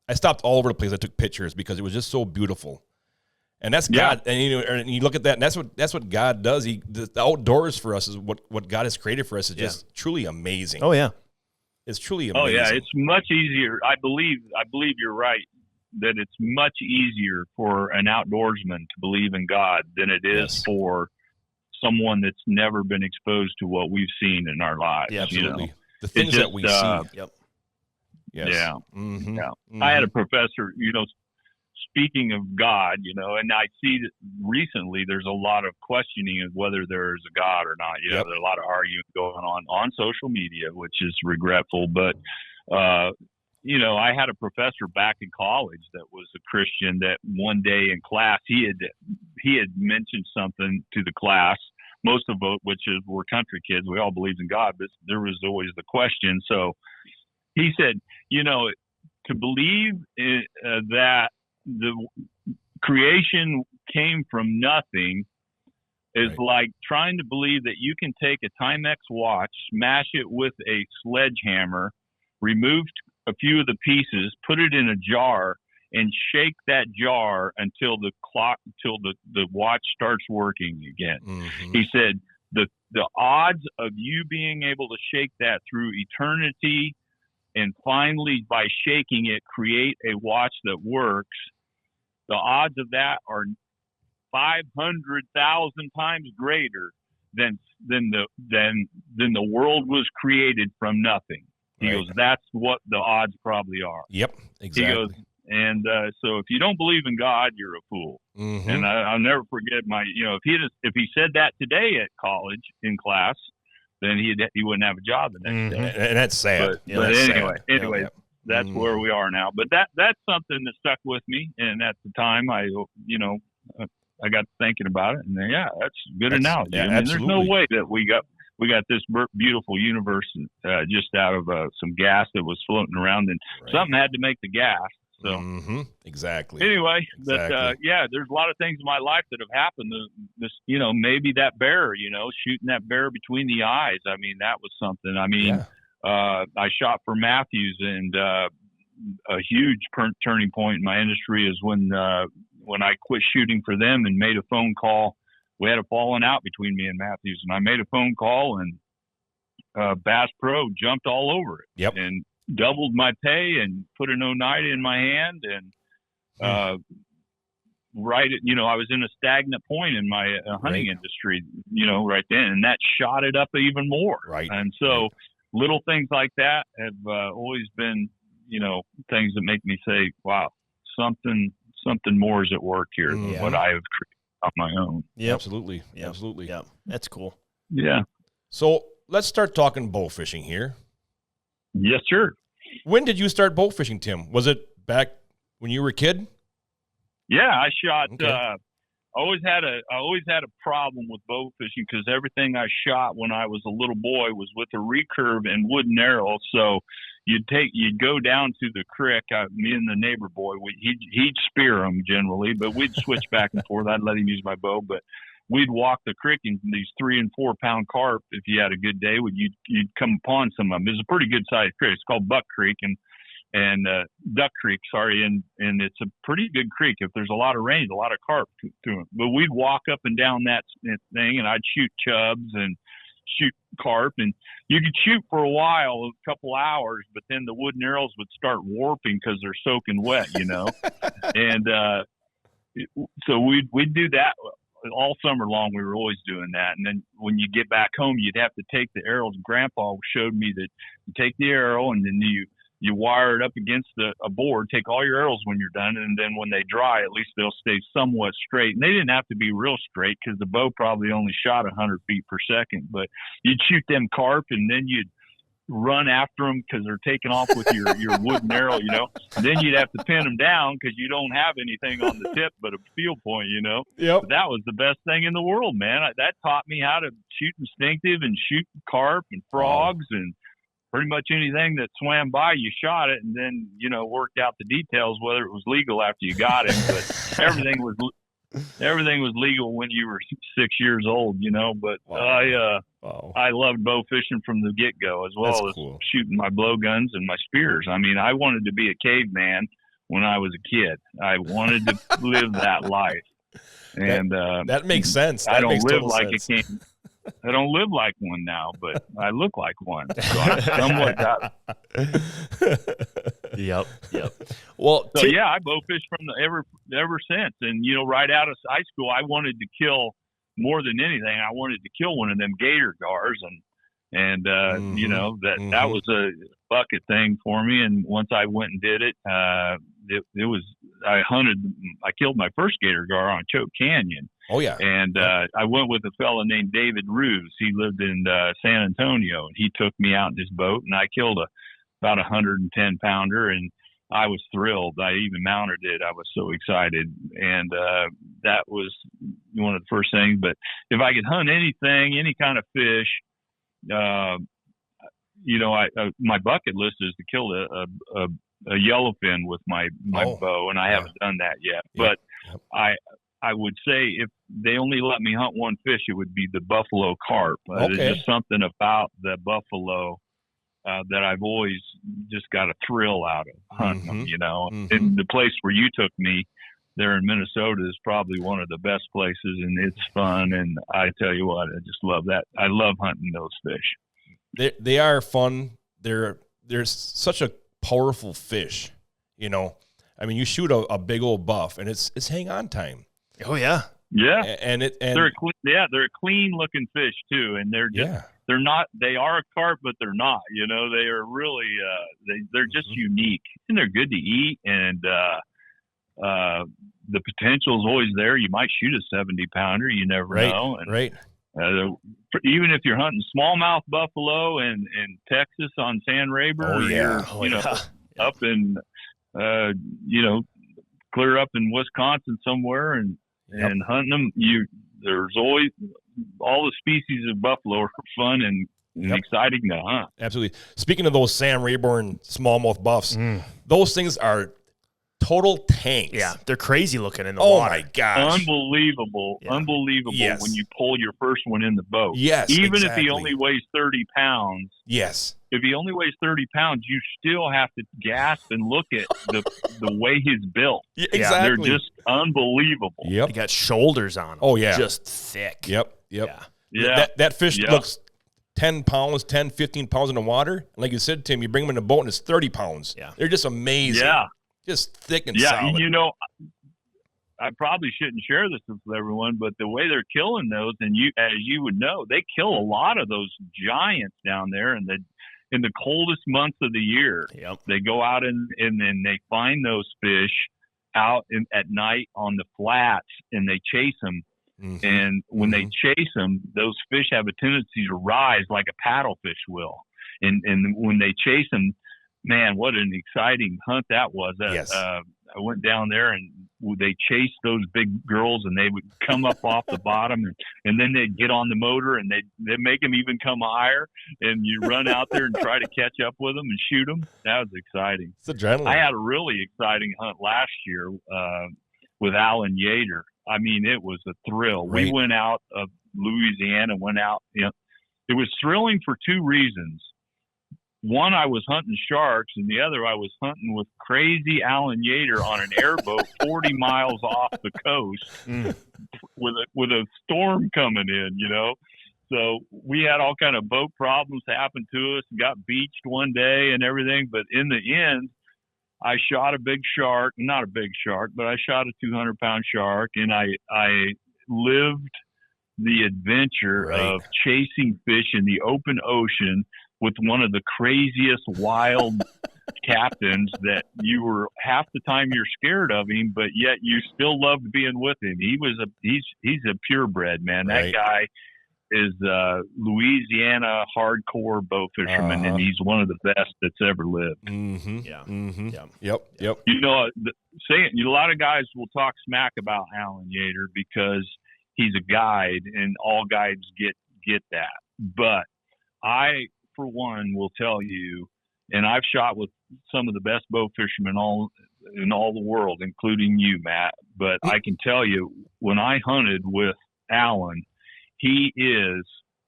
S1: I stopped all over the place. I took pictures because it was just so beautiful. And that's God. And you look at that, and that's what God does. The outdoors for us is what God has created for us is just truly amazing.
S2: Oh yeah.
S1: It's truly amazing.
S5: Oh yeah, it's much easier. I believe you're right that it's much easier for an outdoorsman to believe in God than it is for someone that's never been exposed to what we've seen in our lives.
S1: Yeah, absolutely.
S5: You know?
S1: The things that we see.
S2: Yep.
S1: Yes.
S5: Yeah.
S1: Mm-hmm.
S5: Yeah. Mm-hmm. I had a professor, you know, speaking of God, you know, and I see that recently there's a lot of questioning of whether there's a God or not. You know, there's a lot of arguing going on social media, which is regretful. But, you know, I had a professor back in college that was a Christian that one day in class, he had mentioned something to the class, most of it, which were country kids. We all believed in God, but there was always the question. So he said, you know, to believe that the creation came from nothing is like trying to believe that you can take a Timex watch, smash it with a sledgehammer, remove a few of the pieces, put it in a jar, and shake that jar until the watch starts working again. Mm-hmm. He said the odds of you being able to shake that through eternity and finally by shaking it create a watch that works, the odds of that are 500,000 times greater than the world was created from nothing. He goes, that's what the odds probably are.
S1: Yep, exactly.
S5: He goes, and so if you don't believe in God, you're a fool. Mm-hmm. And I'll never forget if he said that today at college in class, then he wouldn't have a job the next day.
S1: And that's sad.
S5: But anyway. That's where we are now. But that's something that stuck with me. And at the time, I got thinking about it. And that's a good analogy.
S1: Yeah,
S5: I mean, there's no way that we got this beautiful universe just out of some gas that was floating around, and something had to make the gas. So
S1: exactly.
S5: Anyway, there's a lot of things in my life that have happened. Maybe that bear, shooting that bear between the eyes. I mean, that was something. I mean. Yeah. I shot for Matthews, and a huge turning point in my industry is when I quit shooting for them and made a phone call. We had a falling out between me and Matthews, and I made a phone call, and Bass Pro jumped all over it.
S1: Yep.
S5: And doubled my pay and put an 090 in my hand. And I was in a stagnant point in my hunting industry, right then, and that shot it up even more.
S1: Right.
S5: And so little things like that have always been, things that make me say, wow, something more is at work here than what I have created on my own.
S1: Yeah, absolutely.
S2: Yep.
S1: Absolutely.
S2: Yeah, that's cool.
S5: Yeah.
S1: So let's start talking bow fishing here.
S5: Yes, sir.
S1: When did you start bow fishing, Tim? Was it back when you were a kid?
S5: Yeah, I shot.
S1: Okay.
S5: I always had a problem with bow fishing because everything I shot when I was a little boy was with a recurve and wooden arrow. So you'd go down to the creek. Me and the neighbor boy, he'd spear them generally, but we'd switch back and forth. I'd let him use my bow, but we'd walk the creek, and these 3 and 4 pound carp, if you had a good day, you'd come upon some of them. It's a pretty good sized creek. It's called Buck Creek and Duck Creek, sorry, and it's a pretty good creek. If there's a lot of rain, a lot of carp to them. But we'd walk up and down that thing, and I'd shoot chubs and shoot carp, and you could shoot for a while, a couple hours, but then the wooden arrows would start warping because they're soaking wet, and so we'd do that all summer long. We were always doing that. And then when you get back home, you'd have to take the arrows. Grandpa showed me that you take the arrow, and then you wire it up against a board, take all your arrows when you're done, and then when they dry, at least they'll stay somewhat straight. And they didn't have to be real straight because the bow probably only shot 100 feet per second, but you'd shoot them carp, and then you'd run after them because they're taking off with your wooden arrow, And then you'd have to pin them down because you don't have anything on the tip but a field point,
S1: Yep.
S5: But that was the best thing in the world, man. That taught me how to shoot instinctive and shoot carp and frogs and pretty much anything that swam by, you shot it, and then, worked out the details, whether it was legal after you got it. But everything was legal when you were 6 years old, but I loved bow fishing from the get-go, as well as shooting my blowguns and my spears. I mean, I wanted to be a caveman when I was a kid. I wanted to live that life. And
S1: that makes sense.
S5: I don't live like a king. I don't live like one now, but I look like one. So I'm somewhat
S2: Yep.
S5: Well, so I bow fished from ever since. And, right out of high school, I wanted to kill more than anything. I wanted to kill one of them gator gars, and that was a bucket thing for me. And once I went and did it, I killed my first gator gar on Choke Canyon.
S1: Oh yeah.
S5: And I went with a fellow named David Roos. He lived in San Antonio, and he took me out in his boat, and I killed about 110 pounder, and I was thrilled. I even mounted it. I was so excited. And that was one of the first things. But if I could hunt anything, any kind of fish, my bucket list is to kill a yellowfin with my bow, and I haven't done that yet. But I would say if they only let me hunt one fish, it would be the buffalo carp. There's just something about the buffalo that I've always just got a thrill out of hunting them, And the place where you took me there in Minnesota is probably one of the best places, and it's fun. And I tell you what, I just love that. I love hunting those fish.
S1: They are fun. They're such a powerful fish, I mean, you shoot a big old buff, and it's hang on time.
S2: Oh yeah.
S5: Yeah.
S1: And
S5: they're a clean looking fish too. And they're just, they are a carp, but they're not, they are really, they're just unique, and they're good to eat. And, the potential is always there. You might shoot a 70 pounder. You never know. And,
S1: right.
S5: Even if you're hunting smallmouth buffalo in Texas on San Rayburn, up in, clear up in Wisconsin somewhere and hunting them, there's always all the species of buffalo are fun and exciting to hunt.
S1: Absolutely. Speaking of those Sam Rayburn smallmouth buffs, those things are total tanks.
S2: Yeah, they're crazy looking in the
S1: Oh
S2: water.
S1: my gosh.
S5: Unbelievable.
S2: Yeah.
S5: Unbelievable
S1: Yes.
S5: when you pull your first one in the boat.
S1: Yes,
S5: Even
S1: exactly.
S5: if he only weighs 30 pounds,
S1: Yes.
S5: if he only weighs 30 pounds, you still have to gasp and look at the way he's built.
S1: Yeah,
S2: Yeah,
S1: exactly.
S5: They're just unbelievable.
S1: Yep.
S2: They got shoulders on them.
S1: Oh, yeah.
S2: Just thick.
S1: Yep.
S2: Yeah.
S5: Yeah.
S1: That fish
S5: Yeah.
S1: looks 10 pounds, 10, 15 pounds in the water. Like you said, Tim, you bring them in the boat and it's 30 pounds.
S2: Yeah.
S1: They're just amazing.
S5: Yeah.
S1: Just thick and
S5: Yeah.
S1: solid.
S5: You know, I probably shouldn't share this with everyone, but the way they're killing those, and as you would know, they kill a lot of those giants down there in the coldest months of the year.
S2: Yep.
S5: They go out and then they find those fish out at night on the flats and they chase them.
S1: Mhm.
S5: And when they chase them, those fish have a tendency to rise like a paddlefish will. And when they chase them, man, what an exciting hunt that was.
S1: Yes.
S5: I went down there and they chased those big girls and they would come up off the bottom and then they'd get on the motor and they'd make them even come higher. And you run out there and try to catch up with them and shoot them. That was exciting.
S1: It's adrenaline.
S5: I had a really exciting hunt last year with Alan Yater. I mean, it was a thrill.
S1: Right.
S5: We went out of Louisiana, it was thrilling for two reasons. One, I was hunting sharks, and the other, I was hunting with crazy Alan Yater on an airboat 40 miles off the coast with a storm coming in, So we had all kind of boat problems happen to us, got beached one day and everything. But in the end, I shot a big shark, not a big shark, but I shot a 200-pound shark, and I lived the adventure of chasing fish in the open ocean with one of the craziest wild captains that you were half the time you're scared of him, but yet you still loved being with him. He's a purebred, man. That guy is Louisiana hardcore bow fisherman, and he's one of the best that's ever lived.
S1: Mm-hmm.
S2: Yeah.
S1: Mm-hmm.
S2: Yeah.
S1: Yep.
S5: A lot of guys will talk smack about Alan Yater because he's a guide, and all guides get that. But I, for one, will tell you, and I've shot with some of the best bow fishermen in all the world, including you, Matt. But I can tell you, when I hunted with Alan, he is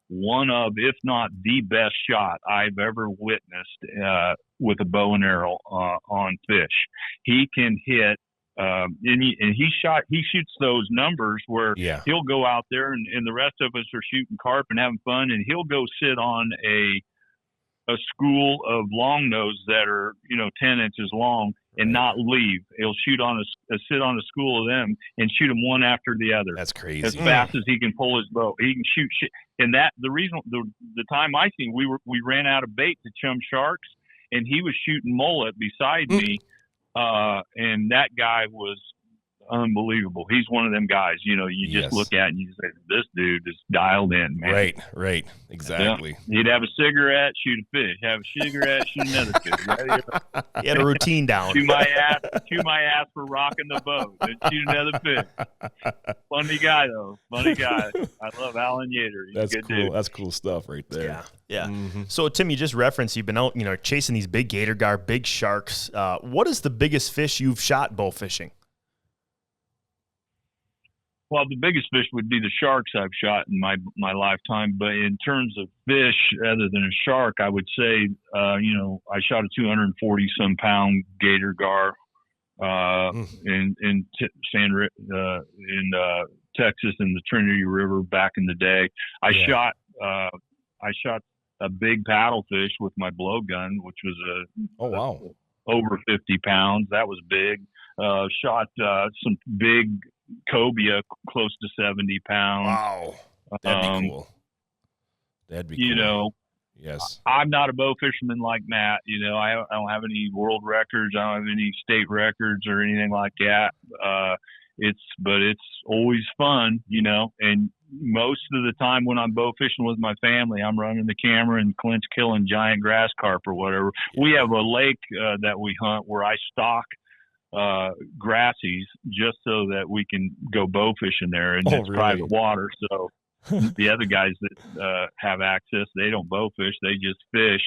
S5: one of, if not the best shot I've ever witnessed with a bow and arrow on fish. He can hit, and he shoots those numbers where he'll go out there and the rest of us are shooting carp and having fun, and he'll go sit on a school of long nose that are 10 inches long and not leave. He'll sit on a school of them and shoot them one after the other.
S1: That's crazy.
S5: As fast as he can pull his bow, he can shoot shit. And the reason the time I seen, we ran out of bait to chum sharks, and he was shooting mullet beside me, and that guy was unbelievable. He's one of them guys, you just look at and you say, this dude is dialed in, man.
S1: Right. Exactly.
S5: Yeah. He'd have a cigarette, shoot a fish, have a cigarette, shoot another fish. Right?
S2: He had a routine down.
S5: Chew my ass for rocking the boat and shoot another fish. Funny guy though. Funny guy. I love Alan Yater. He's
S1: That's
S5: a good
S1: cool.
S5: dude.
S1: That's cool stuff right there.
S2: Yeah.
S1: Mm-hmm.
S2: So, Tim, you just referenced you've been out, chasing these big gator gar, big sharks. What is the biggest fish you've shot bow fishing?
S5: Well, the biggest fish would be the sharks I've shot in my lifetime. But in terms of fish, other than a shark, I would say, I shot a 240-some pound gator gar in Texas in the Trinity River back in the day. I shot a big paddlefish with my blowgun, which was over 50 pounds. That was big. Shot some big cobia close to 70 pounds.
S1: Wow. That'd be cool. That'd be cool. Yes.
S5: I'm not a bow fisherman like Matt. I don't have any world records. I don't have any state records or anything like that. It's always fun, and most of the time when I'm bow fishing with my family, I'm running the camera and Clint's killing giant grass carp or whatever. Yeah. We have a lake that we hunt where I stock grassies just so that we can go bow fishing there, and it's private water. So the other guys that have access, they don't bow fish, they just fish.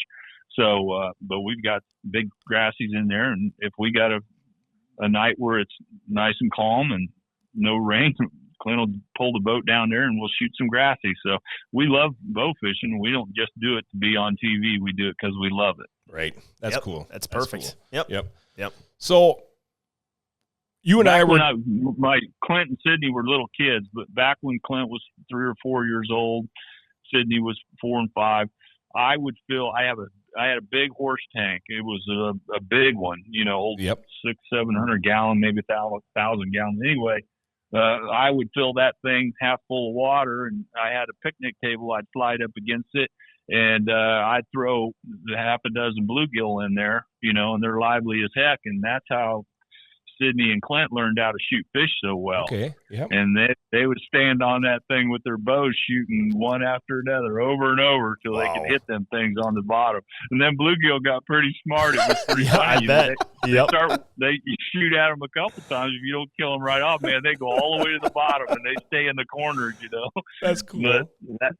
S5: So, but we've got big grassies in there, and if we got a a night where it's nice and calm and no rain, Clint will pull the boat down there and we'll shoot some grassy. So we love bow fishing. We don't just do it to be on TV. We do it because we love it.
S1: Right. That's cool.
S2: That's perfect.
S1: Cool.
S2: Yep.
S1: So you and I were
S5: my Clint and Sydney were little kids, but back when Clint was 3 or 4 years old, Sydney was 4 and 5. I would feel I had a big horse tank. It was a big one, old 600-700 gallon, maybe 1,000 gallons. Anyway, I would fill that thing half full of water, and I had a picnic table. I'd slide up against it, and I'd throw half a dozen bluegill in there, and they're lively as heck. And that's how Sydney and Clint learned how to shoot fish so well.
S1: Okay. Yep.
S5: And they would stand on that thing with their bows shooting one after another over and over till they could hit them things on the bottom. And then bluegill got pretty smart. It was pretty funny.
S2: I bet.
S5: You shoot at them a couple times. If you don't kill them right off, man, they go all the way to the bottom and they stay in the corners,
S1: That's cool.
S5: But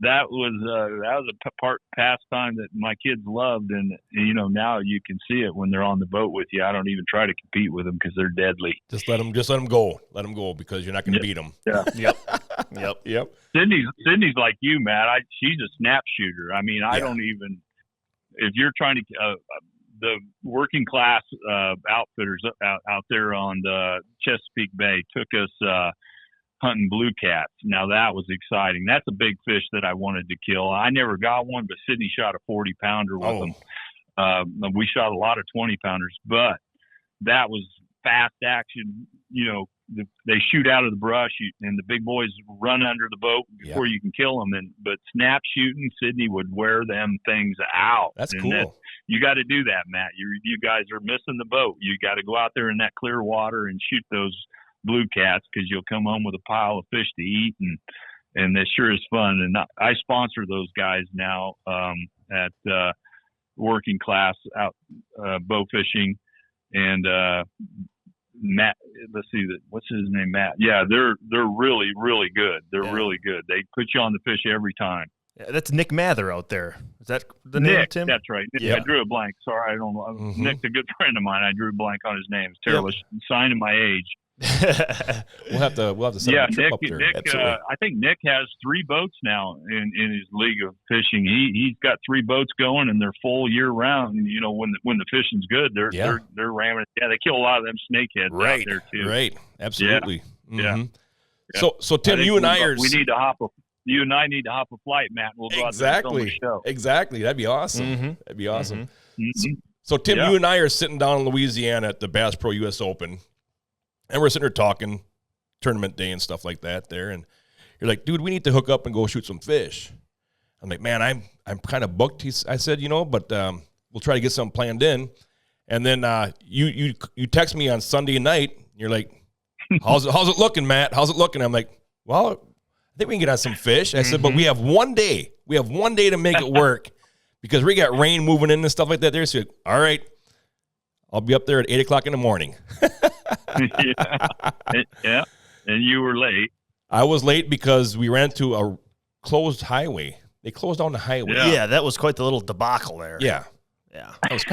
S5: that was a pastime that my kids loved, and now you can see it when they're on the boat with you. I don't even try to compete with them because they're deadly.
S1: Just let them go. Let them go because you're not going to beat them.
S5: Yeah.
S2: Yep.
S5: Sydney's like you, Matt. She's a snap shooter. I mean, I don't even. If you're trying to, the working class outfitters out there on the Chesapeake Bay took us hunting blue cats. Now that was exciting. That's a big fish that I wanted to kill. I never got one, but Sydney shot a 40-pounder with them. We shot a lot of 20-pounders, but that was fast action. They shoot out of the brush, and the big boys run under the boat before you can kill them. But snap shooting, Sydney would wear them things out.
S1: That's cool.
S5: You got to do that, Matt. You guys are missing the boat. You got to go out there in that clear water and shoot those blue cats, because you'll come home with a pile of fish to eat, and that sure is fun. And I sponsor those guys now at working class out bow fishing, and Matt, let's see, what's his name, Matt? Yeah, they're really, really good. They're really good. They put you on the fish every time.
S2: Yeah, that's Nick Mather out there. Is that the name, Tim?
S5: That's right.
S1: Yeah.
S5: I drew a blank. Sorry, I don't know. Mm-hmm. Nick's a good friend of mine. I drew a blank on his name. It's terrible. Sign of my age.
S1: We'll have to set up a trip up there.
S5: Nick, I think Nick has 3 boats now in his league of fishing. He's got 3 boats going, and they're full year round. And, when the fishing's good, they're ramming it. Yeah, they kill a lot of them snakeheads out there too.
S1: Right, absolutely.
S5: Yeah.
S1: Mm-hmm. Yeah. So Tim, you and I need to hop a flight, Matt. We'll go out there and film a show. Exactly. That'd be awesome.
S2: Mm-hmm.
S1: That'd be awesome.
S5: Mm-hmm.
S1: So Tim, you and I are sitting down in Louisiana at the Bass Pro US Open. And we're sitting there talking tournament day and stuff like that there. And you're like, dude, we need to hook up and go shoot some fish. I'm like, man, I'm kind of booked. I said, but we'll try to get something planned in. And then you text me on Sunday night. And you're like, how's it looking, Matt? How's it looking? I'm like, well, I think we can get on some fish. I said, but we have one day. We have one day to make it work because we got rain moving in and stuff like that there. So, all right, I'll be up there at 8 o'clock in the morning.
S5: Yeah. And you were late.
S1: I was late because we ran into a closed highway. They closed down the highway.
S2: Yeah, that was quite the little debacle there.
S1: Yeah. That was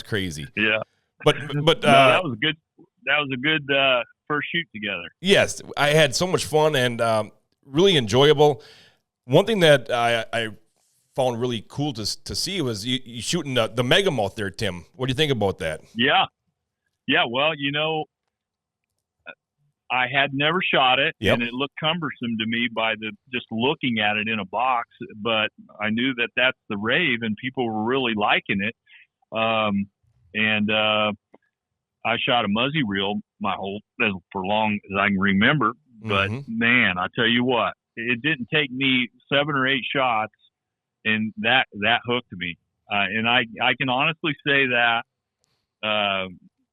S1: crazy.
S5: Yeah.
S1: But
S5: that was good. That was a good first shoot together. Yes,
S1: I had so much fun and really enjoyable. One thing that I found really cool to see was you shooting the megamouth there, Tim. What do you think about that?
S5: Yeah, well, I had never shot it, and it looked cumbersome to me by just looking at it in a box, but I knew that that's the rave, and people were really liking it. And I shot a muzzy reel for long as I can remember, but man, I tell you what, it didn't take me 7 or 8 shots, and that hooked me. And I can honestly say that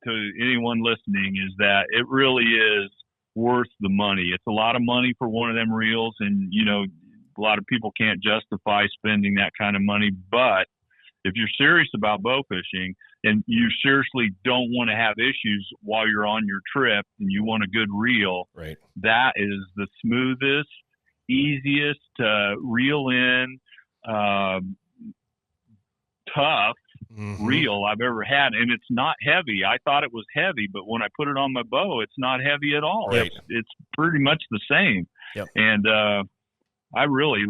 S5: to anyone listening is that it really is worth the money. It's a lot of money for one of them reels, and a lot of people can't justify spending that kind of money. But if you're serious about bow fishing and you seriously don't want to have issues while you're on your trip and you want a good reel,
S1: right,
S5: that is the smoothest, easiest to reel in, tough, reel I've ever had, and it's not heavy. I thought it was heavy, but when I put it on my bow, it's not heavy at all.
S1: Right.
S5: It's pretty much the same.
S2: Yep.
S5: And I really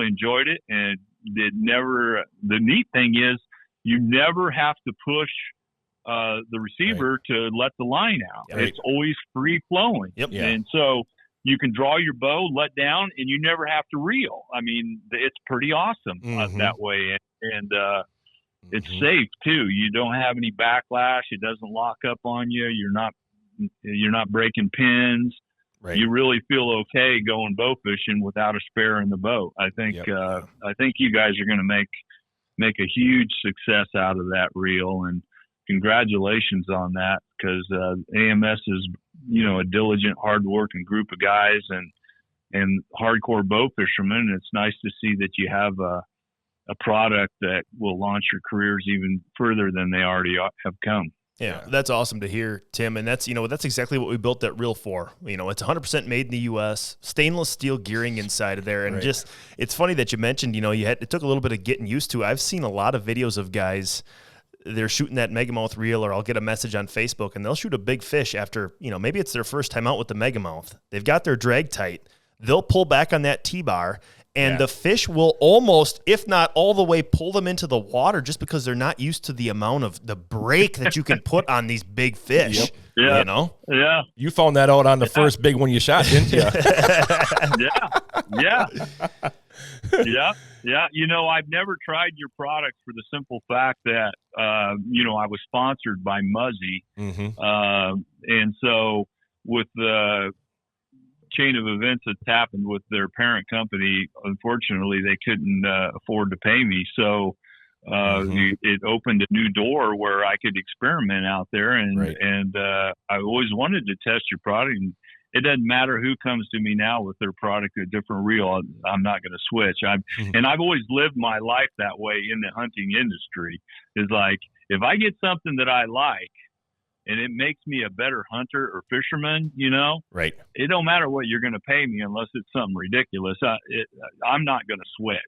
S5: enjoyed it. And the neat thing is you never have to push the receiver to let the line out.
S1: Right.
S5: It's always free flowing.
S2: Yep.
S1: Yeah.
S5: And so you can draw your bow, let down, and you never have to reel. I mean, it's pretty awesome that way. And it's safe too. You don't have any backlash. It doesn't lock up on you. You're not breaking pins.
S1: Right.
S5: You really feel okay going bow fishing without a spare in the boat. I think I think you guys are going to make a huge success out of that reel, and congratulations on that, because AMS is a diligent, hardworking group of guys and hardcore bow fishermen. And it's nice to see that you have a product that will launch your careers even further than they already have come.
S2: Yeah, that's awesome to hear, Tim. And that's exactly what we built that reel for. It's 100% made in the U.S., stainless steel gearing inside of there. And just, it's funny that you mentioned, it took a little bit of getting used to. I've seen a lot of videos of guys, they're shooting that megamouth reel, or I'll get a message on Facebook and they'll shoot a big fish after, maybe it's their first time out with the megamouth. They've got their drag tight. They'll pull back on that T-bar, and the fish will almost, if not all the way, pull them into the water just because they're not used to the amount of the brake that you can put on these big fish.
S1: Yep.
S5: Yeah. Yeah.
S1: You found that out on the first big one you shot, didn't you?
S5: Yeah. I've never tried your product for the simple fact that, I was sponsored by Muzzy. And so with the chain of events that's happened with their parent company, unfortunately, they couldn't afford to pay me. So it opened a new door where I could experiment out there. And I always wanted to test your product. And it doesn't matter who comes to me now with their product, a different reel, I'm not going to switch. And I've always lived my life that way in the hunting industry. Is like, if I get something that I like and it makes me a better hunter or fisherman,
S1: right,
S5: it don't matter what you're going to pay me unless it's something ridiculous. I'm not going to switch.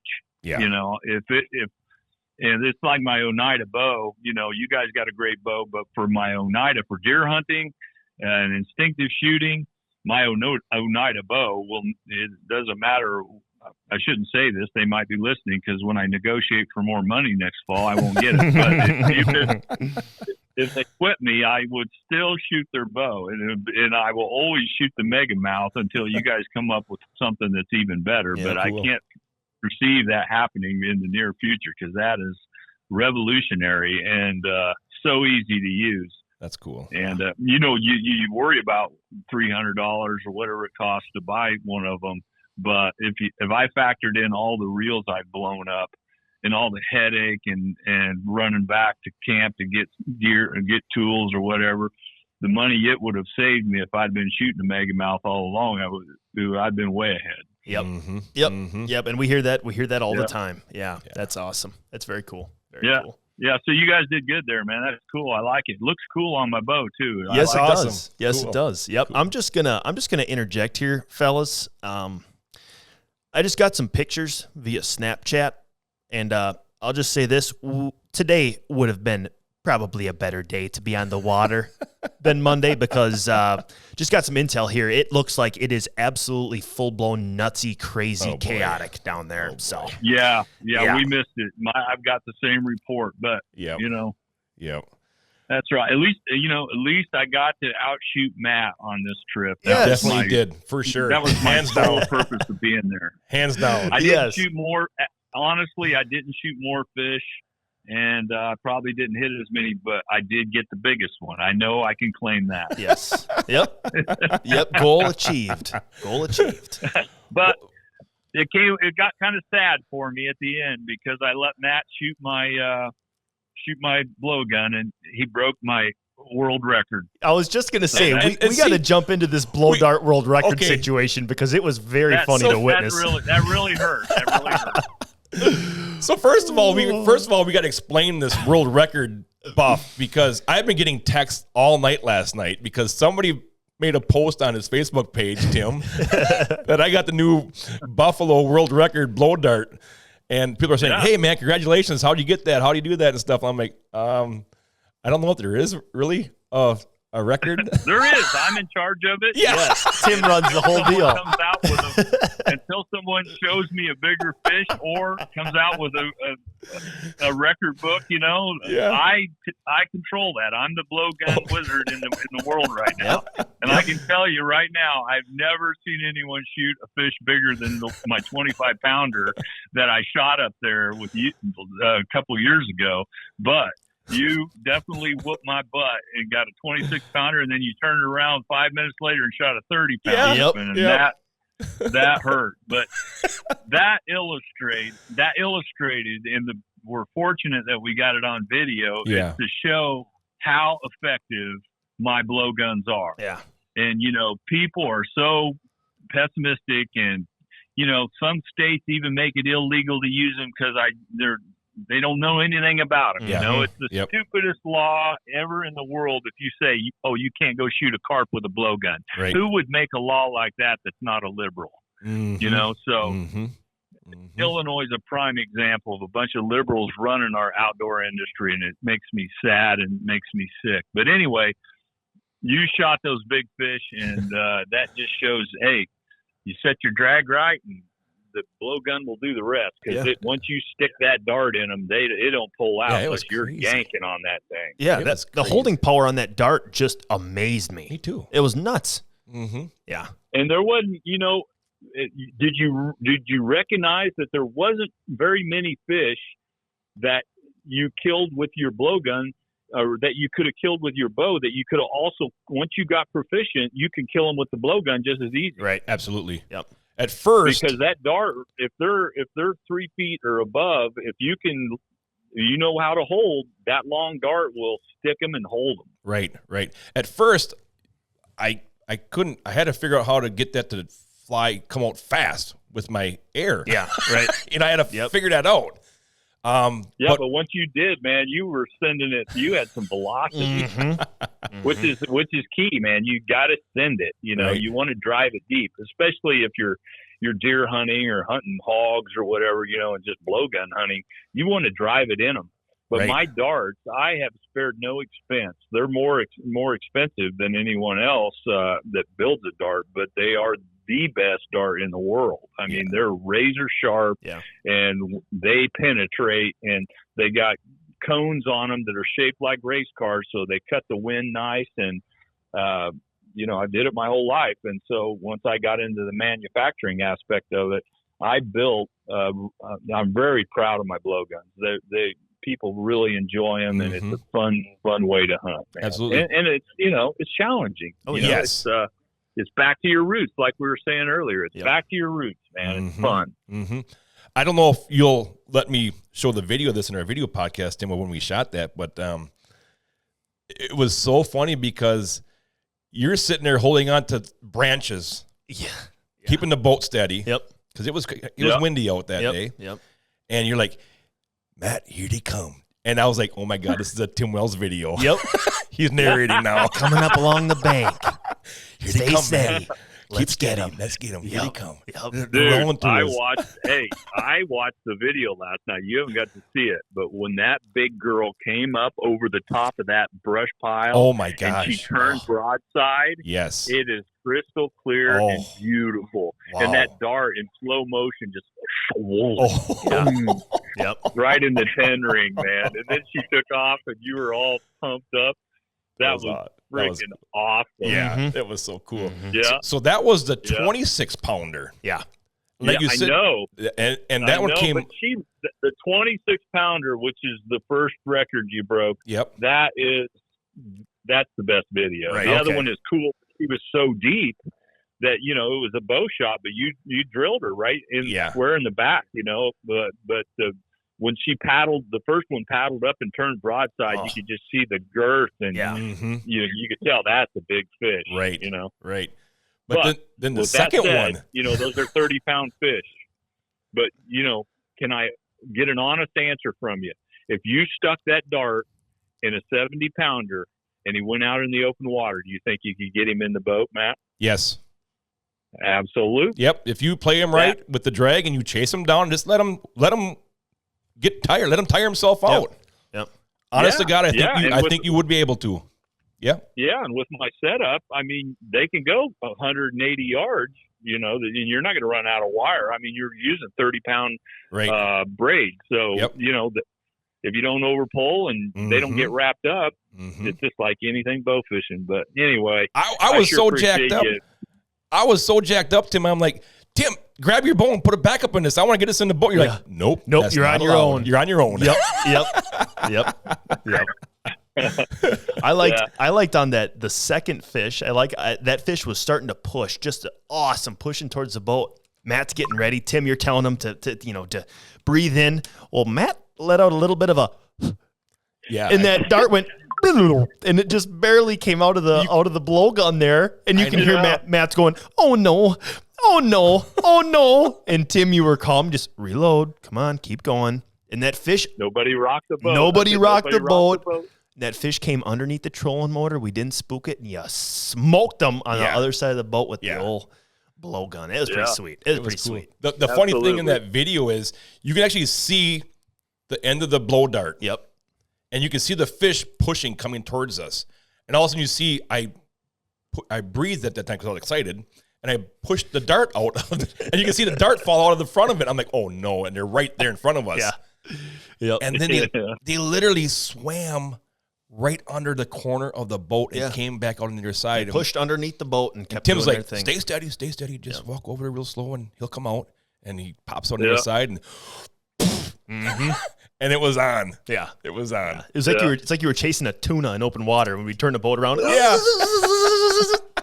S1: Yeah.
S5: And it's like my Oneida bow. You guys got a great bow, but for my Oneida, for deer hunting and instinctive shooting, my Oneida bow it doesn't matter. I shouldn't say this. They might be listening, because when I negotiate for more money next fall, I won't get it. But if they quit me, I would still shoot their bow, and I will always shoot the megamouth until you guys come up with something that's even better. But cool. I can't perceive that happening in the near future, because that is revolutionary and so easy to use.
S1: That's cool.
S5: And you worry about $300 or whatever it costs to buy one of them, but if I factored in all the reels I've blown up and all the headache and running back to camp to get gear and get tools or whatever, the money it would have saved me if I'd been shooting a megamouth all along, I'd been way ahead.
S2: Yep. Yep. And we hear that all the time. Yeah. That's awesome. That's very cool. Very cool.
S5: Yeah, so you guys did good there, man. That's cool. I like it. Looks cool on my bow too.
S2: Yes, it
S1: awesome.
S2: does. Yes, cool. It does. Yep. Cool. I'm just gonna interject here, fellas. I just got some pictures via Snapchat, and I'll just say this: today would have been probably a better day to be on the water than Monday, because just got some intel here. It looks like it is absolutely full-blown nutsy, crazy, chaotic down there. So
S5: yeah, we missed it. I've got the same report, but that's right. At least I got to outshoot Matt on this trip.
S1: Yes, definitely did, for sure.
S5: That was my sole purpose of being there.
S1: Hands down.
S5: I didn't shoot more. Honestly, I didn't shoot more fish. And I probably didn't hit as many, but I did get the biggest one. I know I can claim that.
S2: Yes. Yep. Goal achieved.
S5: But it got kind of sad for me at the end, because I let Matt shoot my blowgun, and he broke my world record.
S2: I was just going to say, we got to jump into this blow dart world record situation, because it was very funny to witness.
S5: That really hurt.
S1: So first of all, we got to explain this world record, Buff, because I've been getting texts all night last night, because somebody made a post on his Facebook page, Tim, that I got the new Buffalo world record blow dart. And people are saying, "Hey, man, congratulations! How do you get that? How do you do that and stuff?" I'm like, I don't know if there is really a record.
S5: There is. I'm in charge of it.
S2: Yes. Tim runs the whole deal.
S5: Comes out with until someone shows me a bigger fish or comes out with a record book, I control that. I'm the blowgun wizard in the world right now. And I can tell you right now, I've never seen anyone shoot a fish bigger than my 25-pounder that I shot up there with you a couple years ago. But you definitely whooped my butt and got a 26-pounder, and then you turned around 5 minutes later and shot a 30-pounder. And that hurt. But that illustrated, and we're fortunate that we got it on video, is to show how effective my blowguns are.
S2: Yeah.
S5: And, people are so pessimistic, and, some states even make it illegal to use them because they don't know anything about them. It's the stupidest law ever in the world. If you say, you can't go shoot a carp with a blowgun, who would make a law like that that's not a liberal? Illinois is a prime example of a bunch of liberals running our outdoor industry, and it makes me sad and makes me sick. But anyway, you shot those big fish, and that just shows, hey, you set your drag right, and the blowgun will do the rest, because once you stick that dart in them, it don't pull out unless you're yanking on that thing.
S2: Yeah, the holding power on that dart just amazed me.
S1: Me too.
S2: It was nuts.
S1: Yeah.
S5: And there wasn't, did you recognize that there wasn't very many fish that you killed with your blowgun, or that you could have killed with your bow, that you could have also, once you got proficient, you can kill them with the blowgun just as easy.
S1: Right. Absolutely. Yep. At first,
S5: because that dart, if they're 3 feet or above, if you know how to hold, that long dart will stick them and hold them.
S1: Right. At first, I couldn't. I had to figure out how to get that to come out fast with my air.
S2: Yeah. Right.
S1: I had to figure that out.
S5: But once you did, man, you were sending it. You had some velocity, which is key, man. You got to send it. You want to drive it deep, especially if you're deer hunting or hunting hogs or whatever, and just blowgun hunting. You want to drive it in them. But my darts, I have spared no expense. They're more expensive than anyone else that builds a dart, but they are the best dart in the world. I mean, they're razor sharp, and they penetrate, and they got cones on them that are shaped like race cars, so they cut the wind nice. And I did it my whole life, and so once I got into the manufacturing aspect of it, I built. I'm very proud of my blowguns. People really enjoy them, and it's a fun way to hunt. Man.
S1: Absolutely,
S5: and it's it's challenging. It's back to your roots, like we were saying earlier. It's back to your roots, man. It's fun.
S1: I don't know if you'll let me show the video of this in our video podcast, Tim, when we shot that, but it was so funny because you're sitting there holding on to branches, keeping the boat steady. Because it was windy out that day. And you're like, Matt, here they come. And I was like, oh my God, this is a Tim Wells video. He's narrating now.
S2: Coming up along the bank.
S1: Here they come,
S2: steady.
S1: Let's get him. Here they come.
S5: Dude, I watched the video last night. You haven't got to see it, but when that big girl came up over the top of that brush pile,
S1: oh my gosh,
S5: and she turned broadside.
S1: Yes,
S5: it is crystal clear and beautiful. Wow. And that dart in slow motion just right in the 10 ring, man. And then she took off, and you were all pumped up. That was freaking awesome.
S1: Yeah, it was so cool.
S5: Yeah.
S1: So that was the 26-pounder.
S2: Yeah.
S1: Like you said,
S5: I know.
S1: And that one came.
S5: But the 26-pounder, which is the first record you broke.
S1: Yep.
S5: That's the best video.
S1: Right.
S5: The other one is cool. She was so deep that it was a bow shot, but you drilled her right square in the back. But when she paddled, the first one paddled up and turned broadside, you could just see the girth, and you could tell that's a big fish.
S1: Right. Right. But then the second one,
S5: those are 30-pound fish. But can I get an honest answer from you? If you stuck that dart in a 70-pounder and he went out in the open water, do you think you could get him in the boat, Matt?
S1: Yes.
S5: Absolutely.
S1: Yep. If you play him right with the drag and you chase him down, just let him get tired. Let him tire himself out.
S2: Yep.
S1: Honest to God, I think you would be able to. Yeah.
S5: Yeah, and with my setup, I mean, they can go 180 yards, you know, and you're not going to run out of wire. I mean, you're using 30-pound braid. So, you know, if you don't overpull and they don't get wrapped up, it's just like anything bow fishing. But anyway,
S1: I was so jacked up. I was so jacked up, Tim. I'm like, Tim, grab your bow and put it back up in this. I want to get this in the boat. You're like, nope.
S2: You're on your own.
S1: You're on your own.
S2: Yep. I liked on the second fish. That fish was starting to push, just awesome, pushing towards the boat. Matt's getting ready. Tim, you're telling him to breathe in. Well, Matt let out a little bit of a, and that dart went, and it just barely came out of the blowgun there, and you can hear Matt's going, oh no. And Tim, you were calm, just reload. Come on, keep going. And that fish,
S5: nobody rocked the boat.
S2: Nobody rocked the boat. That fish came underneath the trolling motor. We didn't spook it, and you smoked them on the other side of the boat with the old blowgun. It was pretty sweet. It was pretty sweet.
S1: The funny thing in that video is you can actually see the end of the blow dart.
S2: Yep.
S1: And you can see the fish pushing, coming towards us. And all of a sudden you see I breathed at that time because I was excited, and I pushed the dart out, and you can see the dart fall out of the front of it. I'm like, oh no, and they're right there in front of us.
S2: Yep.
S1: And then they literally swam right under the corner of the boat and came back out on the other side.
S2: They pushed underneath the boat and kept
S1: Tim's
S2: doing
S1: like,
S2: their thing.
S1: Stay steady. Just walk over there real slow, and he'll come out. And he pops on the other side, and and it was on.
S2: Yeah,
S1: it was on.
S2: Yeah. It's like you were chasing a tuna in open water when we turned the boat around.
S1: Yeah,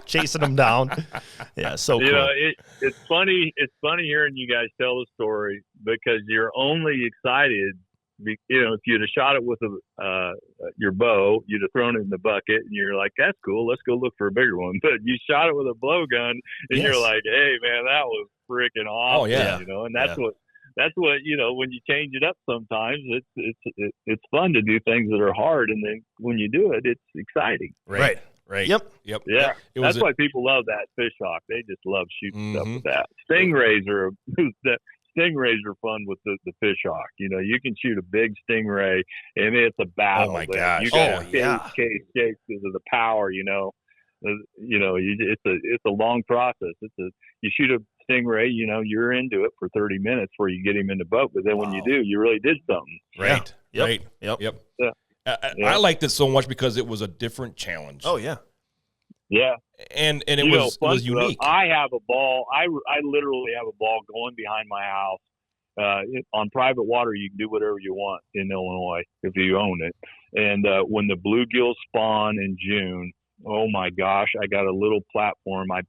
S2: chasing them down. Yeah, so cool.
S5: You know, it's funny. It's funny hearing you guys tell the story because you're only excited. You know, if you'd have shot it with your bow, you'd have thrown it in the bucket, and you're like, "That's cool. Let's go look for a bigger one." But you shot it with a blowgun, and you're like, "Hey, man, that was freaking awesome!"
S1: Oh yeah,
S5: you know, and that's what you know. When you change it up, sometimes it's fun to do things that are hard, and then when you do it, it's exciting.
S1: Right.
S2: Yep.
S5: Yeah, that's why people love that fish hawk. They just love shooting stuff with that. Stingrays are fun with the fish hawk. You know, you can shoot a big stingray, and it's a battle.
S1: Oh my gosh!
S5: You got case because of the power. You know, it's a long process. You shoot a stingray. You know, you're into it for 30 minutes before you get him in the boat. But then when you do, you really did something.
S1: Right.
S2: Yeah.
S1: Yep.
S2: Yeah.
S1: I liked it so much because it was a different challenge.
S2: Oh yeah.
S5: Yeah.
S1: And it was unique.
S5: I have a ball. I literally have a ball going behind my house. On private water, you can do whatever you want in Illinois if you own it. And when the bluegills spawn in June, oh my gosh, I got a little platform. I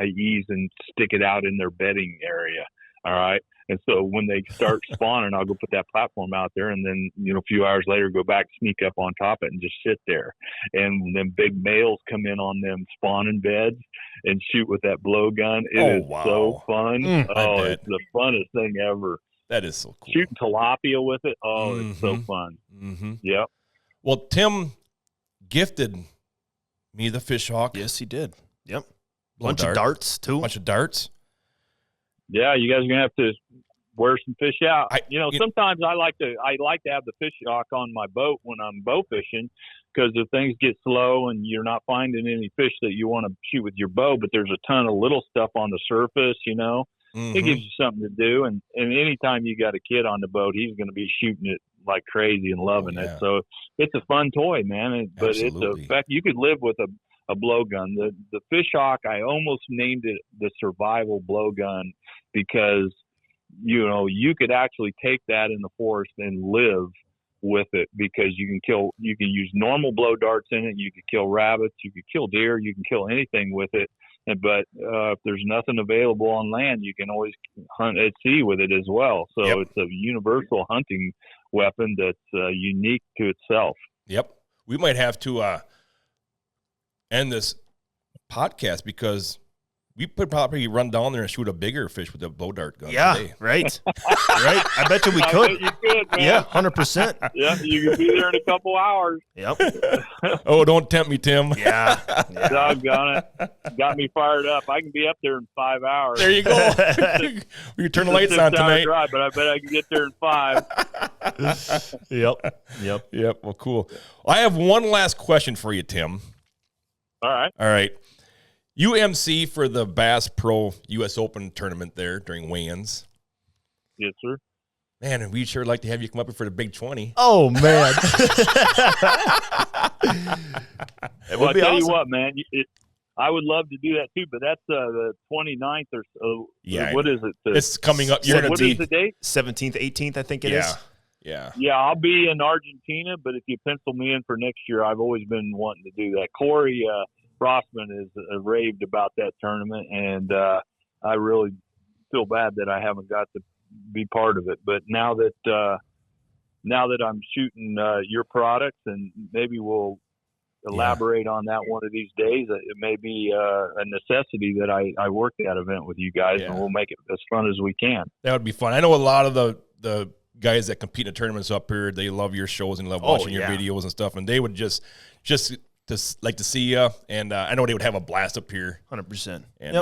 S5: ease and stick it out in their bedding area. All right. And so when they start spawning, I'll go put that platform out there, and then, you know, a few hours later, go back, sneak up on top of it, and just sit there. And then big males come in on them spawning beds and shoot with that blowgun. It is so fun. It's the funnest thing ever.
S1: That is so cool.
S5: Shooting tilapia with it. Oh, it's so fun. Yep.
S1: Well, Tim gifted me the fish hawk.
S2: Yes, he did. Yep.
S1: Bunch
S2: of darts, too.
S1: Bunch of darts.
S5: Yeah, you guys are gonna have to wear some fish out. Sometimes I like to have the fish hawk on my boat when I'm bow fishing, because if things get slow and you're not finding any fish that you want to shoot with your bow, but there's a ton of little stuff on the surface, you know, it gives you something to do. And anytime you got a kid on the boat, he's going to be shooting it like crazy and loving it. So it's a fun toy, man. But
S1: Absolutely.
S5: it's a fact you could live with a blowgun. The fish hawk, I almost named it the survival blowgun, because you know you could actually take that in the forest and live with it, because you can use normal blow darts in it. You could kill rabbits, you could kill deer, you can kill anything with it. But if there's nothing available on land, you can always hunt at sea with it as well. So it's a universal hunting weapon that's unique to itself.
S1: Yep. We might have to end this podcast because we could probably run down there and shoot a bigger fish with a blow dart gun.
S2: Yeah,
S1: today.
S2: right. Right. I bet you we
S5: I
S2: could.
S5: bet you could, man.
S2: Yeah, 100%.
S5: Yeah, you could be there in a couple hours.
S2: Yep.
S1: Oh, don't tempt me, Tim.
S2: Yeah.
S5: Doggone it. Got me fired up. I can be up there in 5 hours.
S1: There you go. We can turn the lights
S5: It's a
S1: on
S5: 6 hour
S1: tonight.
S5: drive, but I bet I can get there in 5.
S2: Yep.
S1: Yep. Well, cool. I have one last question for you, Tim.
S5: All right.
S1: All right. UMC for the Bass Pro U.S. Open tournament there during weigh-ins.
S5: Yes, sir.
S1: Man, we'd sure like to have you come up here for the Big 20.
S2: Oh, man. It
S5: Well,
S2: would
S5: I
S2: be
S5: tell you
S2: awesome.
S5: what, man. I would love to do that too, but that's the 29th or so.
S1: Yeah.
S5: What is it?
S1: It's coming up. You're
S5: What
S1: gonna
S5: is the date?
S2: 17th, 18th, I think it is.
S1: Yeah.
S5: Yeah, I'll be in Argentina, but if you pencil me in for next year, I've always been wanting to do that. Corey Rossman has raved about that tournament, and I really feel bad that I haven't got to be part of it. But now that I'm shooting your products, and maybe we'll elaborate on that one of these days. It may be a necessity that I work that event with you guys, and we'll make it as fun as we can.
S1: That would be fun. I know a lot of the guys that compete in tournaments up here, they love your shows and love watching your videos and stuff, and they would just like to see you. And I know they would have a blast up here.
S2: 100%.
S1: And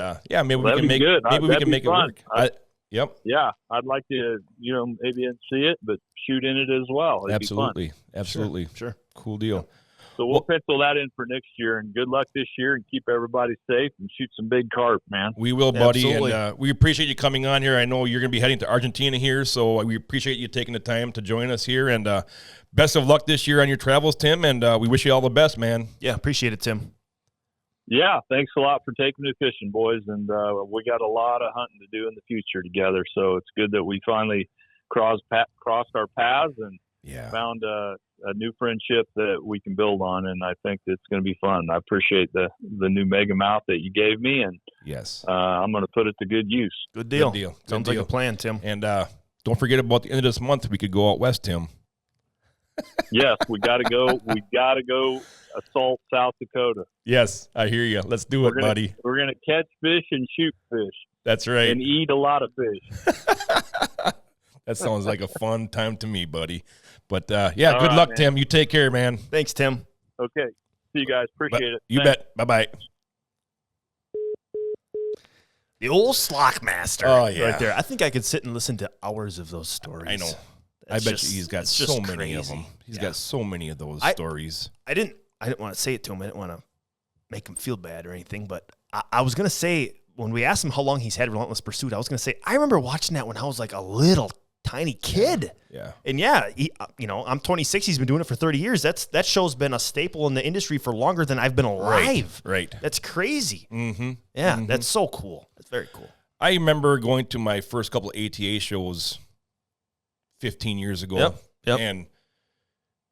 S1: maybe we
S5: That'd
S1: can
S5: be
S1: make
S5: good.
S1: maybe we
S5: That'd
S1: can
S5: be
S1: make
S5: fun.
S1: it work. Yep.
S5: Yeah, I'd like to, maybe see it, but shoot in it as well. It'd
S1: Absolutely.
S5: be fun.
S1: Absolutely.
S2: Sure.
S1: Cool deal.
S5: So we'll pencil that in for next year, and good luck this year, and keep everybody safe and shoot some big carp, man.
S1: We will, buddy.
S2: Absolutely.
S1: And we appreciate you coming on here. I know you're going to be heading to Argentina here, so we appreciate you taking the time to join us here. And best of luck this year on your travels, Tim, and we wish you all the best, man.
S2: Yeah, appreciate it, Tim.
S5: Yeah, thanks a lot for taking me fishing, boys, and we got a lot of hunting to do in the future together, so it's good that we finally crossed our paths and found a new friendship that we can build on, and I think it's going to be fun. I appreciate the new mega mouth that you gave me, and I'm going to put it to good use.
S2: Good deal.
S1: Good
S2: Sounds like a plan, Tim.
S1: And don't forget about the end of this month, we could go out west, Tim.
S5: Yes, we got to go. We got to go assault South Dakota.
S1: Yes, I hear you. Let's do it, buddy.
S5: We're going to catch fish and shoot fish.
S1: That's right.
S5: And eat a lot of fish.
S1: That sounds like a fun time to me, buddy. But, good
S5: right,
S1: luck,
S5: man.
S1: Tim. You take care, man.
S2: Thanks, Tim.
S5: Okay. See you guys. Appreciate it.
S1: You
S5: Thanks.
S1: bet. Bye-bye.
S2: The old Slock Master.
S1: Oh, yeah.
S2: Right there. I think I could sit and listen to hours of those stories.
S1: I know.
S2: That's
S1: I bet
S2: just-
S1: you he's got
S2: it's just
S1: so many of
S2: crazy.
S1: them. He's got so many of those stories.
S2: I didn't want to say it to him. I didn't want to make him feel bad or anything, but I was going to say, when we asked him how long he's had Relentless Pursuit, I was going to say, I remember watching that when I was like a little tiny kid.
S1: Yeah.
S2: And I'm 26. He's been doing it for 30 years. That show's been a staple in the industry for longer than I've been alive.
S1: Right.
S2: That's crazy.
S1: Mm-hmm.
S2: Yeah,
S1: Mhm.
S2: that's so cool. That's very cool.
S1: I remember going to my first couple of ATA shows 15 years ago.
S2: Yep.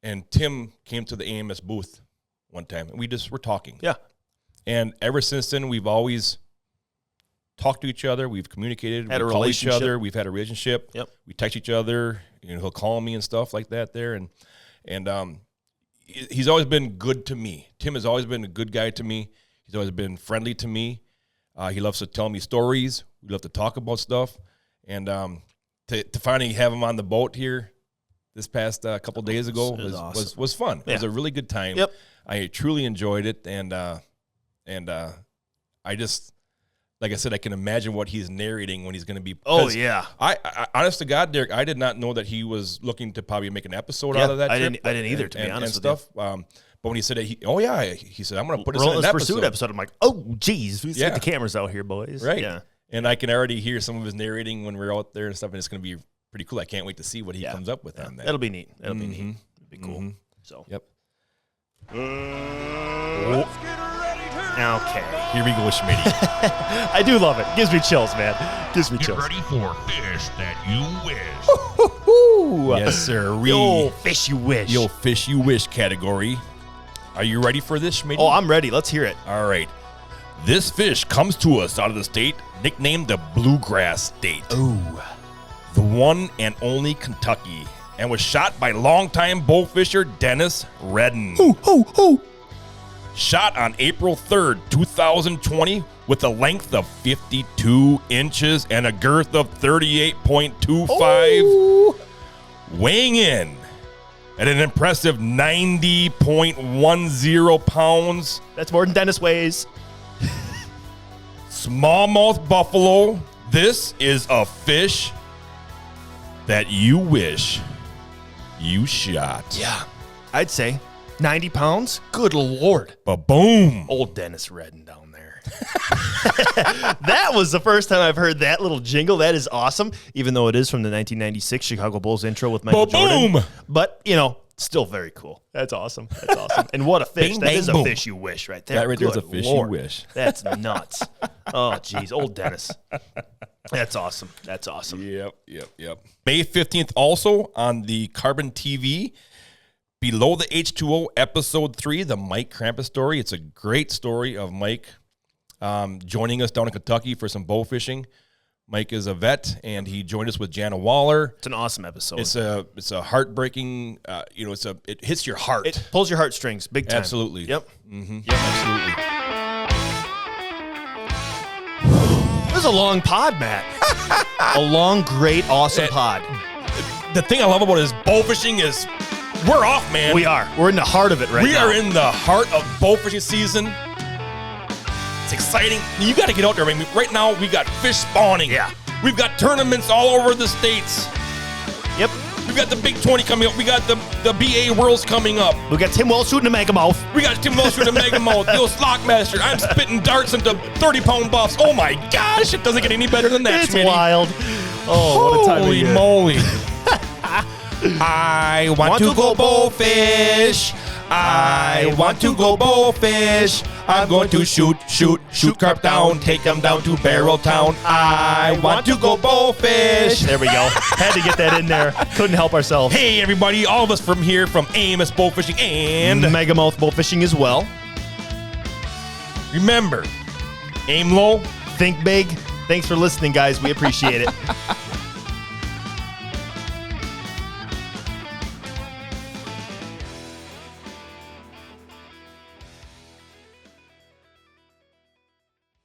S1: And Tim came to the AMS booth one time, and we just were talking.
S2: Yeah.
S1: And ever since then, we've always talked to each other. We've communicated.
S2: Had a
S1: we call each
S2: relationship.
S1: other. We've had a relationship.
S2: Yep.
S1: We text each other. He'll call me and stuff like that there. And he's always been good to me. Tim has always been a good guy to me. He's always been friendly to me. He loves to tell me stories. We love to talk about stuff. And to finally have him on the boat here this past couple days ago was fun.
S2: Yeah.
S1: It was a really good time.
S2: Yep.
S1: I truly enjoyed it, and I just, like I said, I can imagine what he's narrating when he's going to be.
S2: Oh, yeah.
S1: I honest to God, Derek, I did not know that he was looking to probably make an episode out of that.
S2: I
S1: trip
S2: didn't either, to be
S1: and
S2: honest
S1: and
S2: with
S1: stuff. But when he said that, he said, I'm going to put this in an
S2: Relentless Pursuit
S1: episode.
S2: episode. I'm like, oh, geez, let's
S1: Yeah.
S2: get the cameras out here, boys.
S1: Right.
S2: Yeah.
S1: And I can already hear some of his narrating when we're out there and stuff, and it's going to be pretty cool. I can't wait to see what he comes up with on that.
S2: That'll be neat. That'll be neat.
S1: Mhm.
S2: It'll be cool.
S1: Mhm.
S2: So.
S1: Yep.
S2: Okay.
S1: Here we go, Schmitty.
S2: I do love it. Gives me chills, man. Gives me
S4: Get
S2: chills.
S4: ready for fish that you wish.
S1: Yes, sir.
S2: Yo, fish you wish.
S1: Yo, fish you wish category. Are you ready for this, Schmitty?
S2: Oh, I'm ready. Let's hear it.
S1: All right. This fish comes to us out of the state nicknamed the Bluegrass State.
S2: Ooh.
S1: The one and only Kentucky, and was shot by longtime bowfisher Dennis Redden.
S2: Ooh.
S1: shot on April 3rd, 2020, with a length of 52 inches and a girth of 38.25, weighing in at an impressive 90.10 pounds.
S2: That's more than Dennis weighs.
S1: Smallmouth buffalo. This is a fish that you wish you shot.
S2: Yeah, I'd say 90 pounds. Good Lord.
S1: Ba-boom.
S2: Old Dennis Redden down there. That was the first time I've heard that little jingle. That is awesome, even though it is from the 1996 Chicago Bulls intro with Michael Jordan. But, still very cool. That's awesome. That's awesome. And what a fish.
S1: Bing,
S2: that
S1: bang,
S2: is a
S1: boom.
S2: fish you wish right there.
S1: That right there's a
S2: Good
S1: fish
S2: Lord.
S1: you wish.
S2: That's nuts. Oh, geez. Old Dennis. That's awesome. That's awesome.
S1: Yep. May 15th, also on the Carbon TV, Below the H2O, Episode 3, the Mike Krampus story. It's a great story of Mike joining us down in Kentucky for some bow fishing. Mike is a vet, and he joined us with Jana Waller.
S2: It's an awesome episode.
S1: It's a heartbreaking. It hits your heart.
S2: It pulls your heartstrings big time.
S1: Absolutely.
S2: Yep.
S1: Mm-hmm. Yep. Absolutely.
S2: It was a long pod, Matt. A long, great, awesome pod.
S1: The thing I love about it is bow fishing is we're off, man.
S2: We are. We're in the heart of it right now.
S1: We are in the heart of bow fishing season. It's exciting. You got to get out there. I mean, right now, we got fish spawning.
S2: Yeah.
S1: We've got tournaments all over the states.
S2: Yep.
S1: We've got the Big 20 coming up. We got the BA Worlds coming up.
S2: We got Tim Wells shooting a mega mouth.
S1: We got Tim Wells shooting a mega mode. The old Slock Master. I'm spitting darts into 30-pound buffs. Oh, my gosh. It doesn't get any better than that,
S2: It's
S1: Schmitty.
S2: wild. Oh, what a time of
S1: Holy
S2: year.
S1: moly. I want to go bow fish. I want to go bow fish. I'm going to shoot carp down, take them down to Barrel Town. I want to go bow fish.
S2: There we go. Had to get that in there. Couldn't help ourselves.
S1: Hey, everybody, all of us from here from AMS Bow Fishing, and
S2: Mega Mouth Bow Fishing as well.
S1: remember, aim low.
S2: Think big. Thanks for listening, guys. We appreciate it.